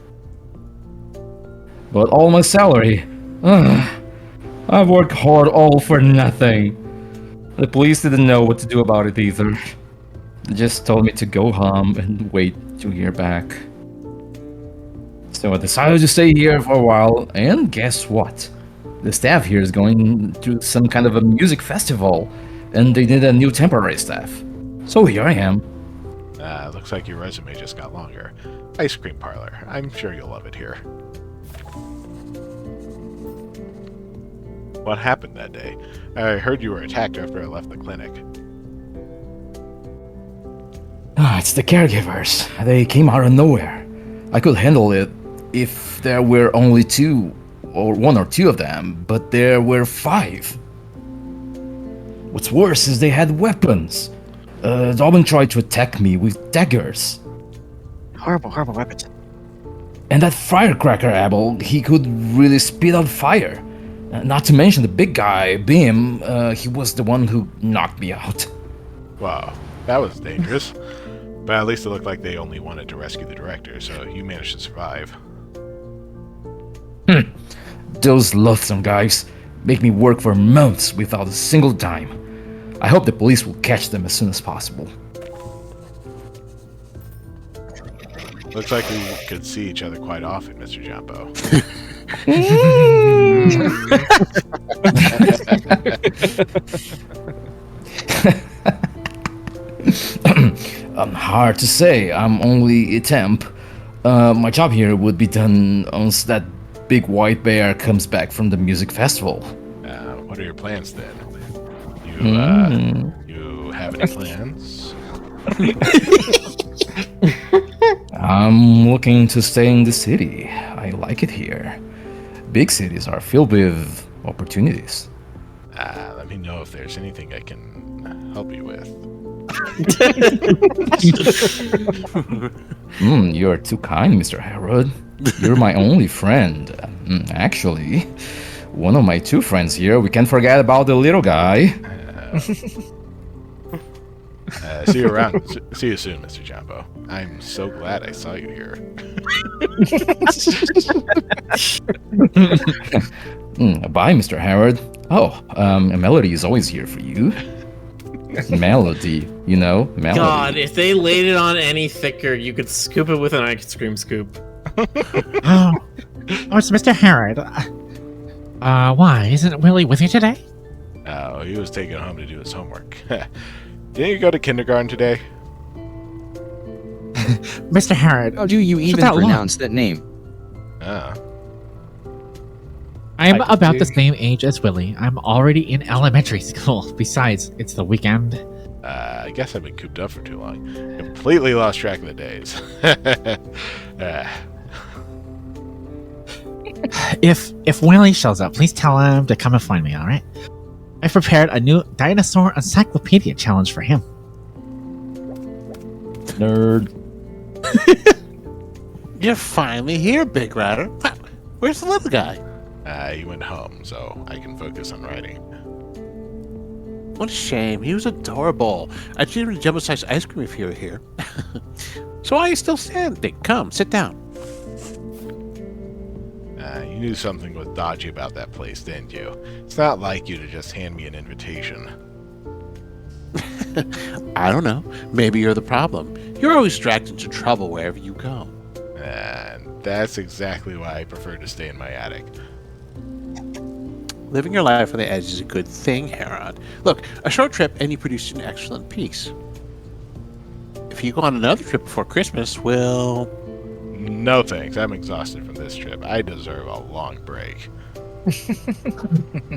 But all my salary... I've worked hard all for nothing. The police didn't know what to do about it either. They just told me to go home and wait to hear back. So I decided to stay here for a while, and guess what? The staff here is going to some kind of a music festival, and they need a new temporary staff. So here I am. Looks like your resume just got longer. Ice cream parlor. I'm sure you'll love it here. What happened that day? I heard you were attacked after I left the clinic. It's the caregivers. They came out of nowhere. I could handle it if there were only one or two of them, but there were 5. What's worse is they had weapons. Dobbin tried to attack me with daggers. Horrible, horrible weapons. And that firecracker Abel, he could really spit out fire. Not to mention the big guy, Bim, he was the one who knocked me out. Wow, that was dangerous. But at least it looked like they only wanted to rescue the director, so you managed to survive. Those loathsome guys make me work for months without a single dime. I hope the police will catch them as soon as possible. Looks like we could see each other quite often, Mr. Jumbo. Hard to say. I'm only a temp. My job here would be done once that big white bear comes back from the music festival. What are your plans then? You have any plans? I'm looking to stay in the city. I like it here. Big cities are filled with opportunities. Let me know if there's anything I can help you with. You're too kind, Mr. Herod. You're my only friend. Actually, one of my 2 friends here, we can't forget about the little guy. See you around. See you soon, Mr. Jumbo. I'm so glad I saw you here. Bye, Mr. Howard. Oh, Melody is always here for you. Melody, Melody. God, if they laid it on any thicker, you could scoop it with an ice cream scoop. Oh, it's Mr. Harrod. Why? Isn't Willie with you today? Oh, he was taken home to do his homework. Didn't you go to kindergarten today? Mr. Harrod. How do you even pronounce that name? Ah. I'm about the same age as Willie. I'm already in elementary school. Besides, it's the weekend. I guess I've been cooped up for too long. Completely lost track of the days. If Willie shows up, please tell him to come and find me, alright? I've prepared a new dinosaur encyclopedia challenge for him. Nerd. You're finally here, Big Rider. Where's the little guy? He went home, so I can focus on writing. What a shame. He was adorable. I'd treat him to jumbo-sized ice cream if he were here. So why are you still standing? Come, sit down. You knew something was dodgy about that place, didn't you? It's not like you to just hand me an invitation. I don't know. Maybe you're the problem. You're always dragged into trouble wherever you go. And that's exactly why I prefer to stay in my attic. Living your life on the edge is a good thing, Herod. Look, a short trip and you produced an excellent piece. If you go on another trip before Christmas, well... No thanks, I'm exhausted from this trip. I deserve a long break.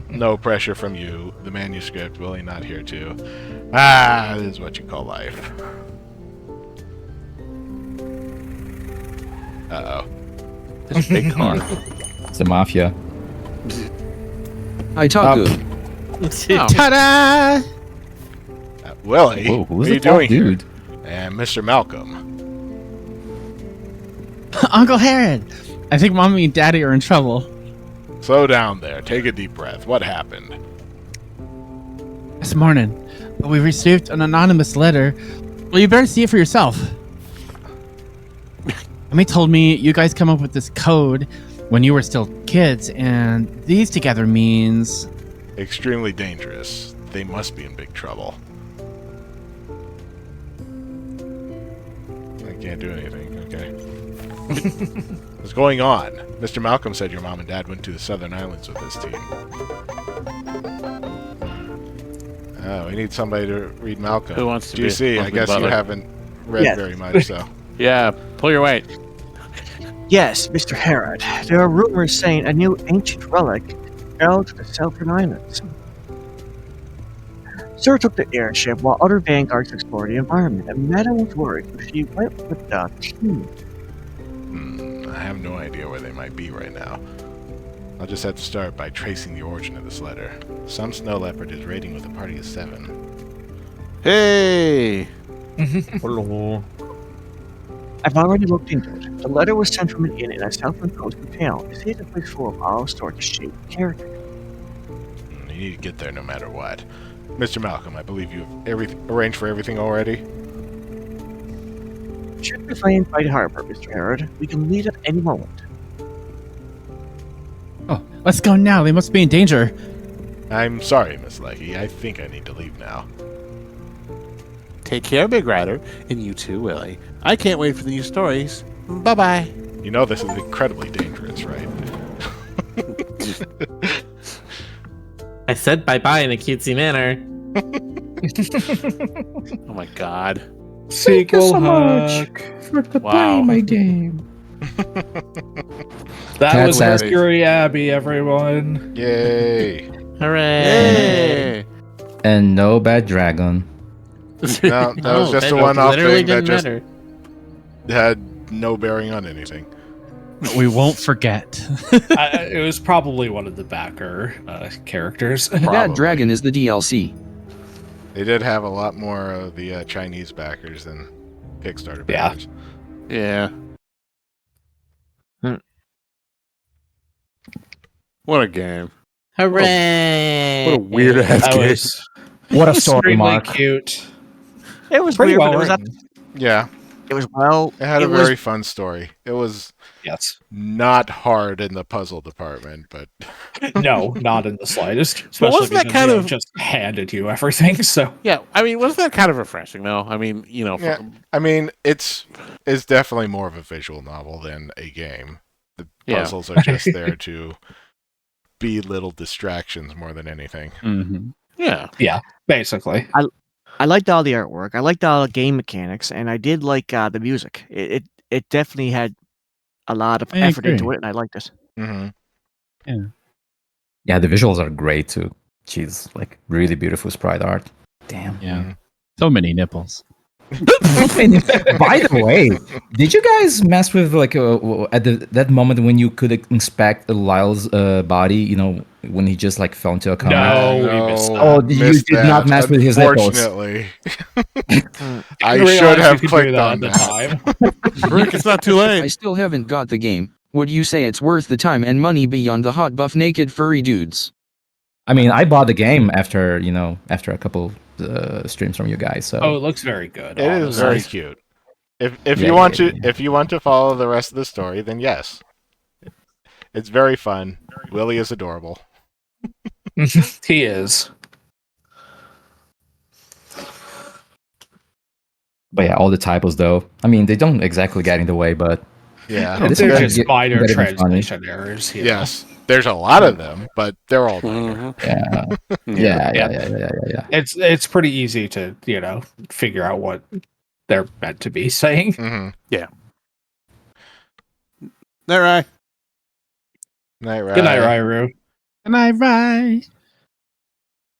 No pressure from you. The manuscript, Willie not here too. This is what you call life. Uh-oh. This big car. It's the mafia. Hi, Taku. Ta-da! Willie, Whoa, what who's are the you tall doing dude? here? And Mr. Malcolm. Uncle Herod. I think Mommy and Daddy are in trouble. Slow down there. Take a deep breath. What happened? This morning, we received an anonymous letter. Well, you better see it for yourself. Mommy told me you guys come up with this code when you were still kids, and these together means... Extremely dangerous. They must be in big trouble. I can't do anything. Okay. What's going on? Mr. Malcolm said your mom and dad went to the Southern Islands with his team. Oh, we need somebody to read Malcolm. Who wants to Do you be see? I Malcolm guess you Butler? haven't read very much, so. Yeah, pull your weight. Yes, Mr. Herod. There are rumors saying a new ancient relic fell to the Southern Islands. Sir took the airship while other vanguards explored the environment, and Madam was worried if she went with the team. I have no idea where they might be right now. I'll just have to start by tracing the origin of this letter. Some snow leopard is raiding with a party of 7. Hey! Hello. I've already looked into it. The letter was sent from an inn in a southern coastal town. It's a place full of all stored to shape character. You need to get there no matter what. Mr. Malcolm, I believe you have arranged for everything already? Should be flying by the harbor, Mr. Herod. We can leave at any moment. Oh, let's go now. They must be in danger. I'm sorry, Miss Leggy. I think I need to leave now. Take care, Big Rider, and you too, Willie. I can't wait for the new stories. Bye-bye. You know this is incredibly dangerous, right? I said bye-bye in a cutesy manner. Oh my god. Sequel hug. for Wow. my game. That was That's Mercury Abbey, everyone. Yay! Hooray! Hey! And no bad dragon. No, that was just a that one-off literally thing that didn't just matter. had no bearing on anything. We won't forget. It was probably one of the backer characters. That Probably. dragon is the DLC. They did have a lot more of the Chinese backers than Kickstarter Yeah. backers. Yeah. What a game. Hooray! What a weird ass That game. was What a story, extremely Mark. cute. It was Pretty weird, well but it was written. Yeah, it was well. it had a it was- very fun story. It was Yes. not hard in the puzzle department, but No, not in the slightest. But Especially wasn't that because kind they of- just handed you everything. So Yeah, I mean, wasn't that kind of refreshing though? I mean, yeah, I mean, it's definitely more of a visual novel than a game. The Yeah. puzzles are just there to be little distractions more than anything. Mm-hmm. yeah. basically, I liked all the artwork. I liked all the game mechanics, and I did like the music. It definitely had a lot of I effort into agree. it, and I liked it. Mm-hmm. Yeah, the visuals are great too. Jeez, like really beautiful sprite art. Damn. Yeah. Mhm. So many nipples. By the way, did you guys mess with like at that moment when you could inspect Lyle's body? You know, when he just like fell into a coma. No, we missed that. Oh, you did not mess with his nipples. Unfortunately, Didn't I realize should you have could do clicked that on at that. the time. Rick, it's not too I late. still haven't got the game. Would you say it's worth the time and money beyond the hot buff naked furry dudes? I mean, I bought the game after a couple streams from you guys. So Oh, it looks very good. It is honestly. very cute. If Yeah, you want yeah, to if you want to follow the rest of the story, then yes, it's very fun. Willie is adorable. He is. but yeah, all the typos though. I mean, they don't exactly get in the way, but Yeah. Yeah, this They're is just get- minor better than funny. translation errors. you Yes, there's a lot of them, but they're all minor. yeah, yeah. know. It's pretty easy to figure out what they're meant to be saying. Mm-hmm. All right. Night, Good night, Rairu. And I ride.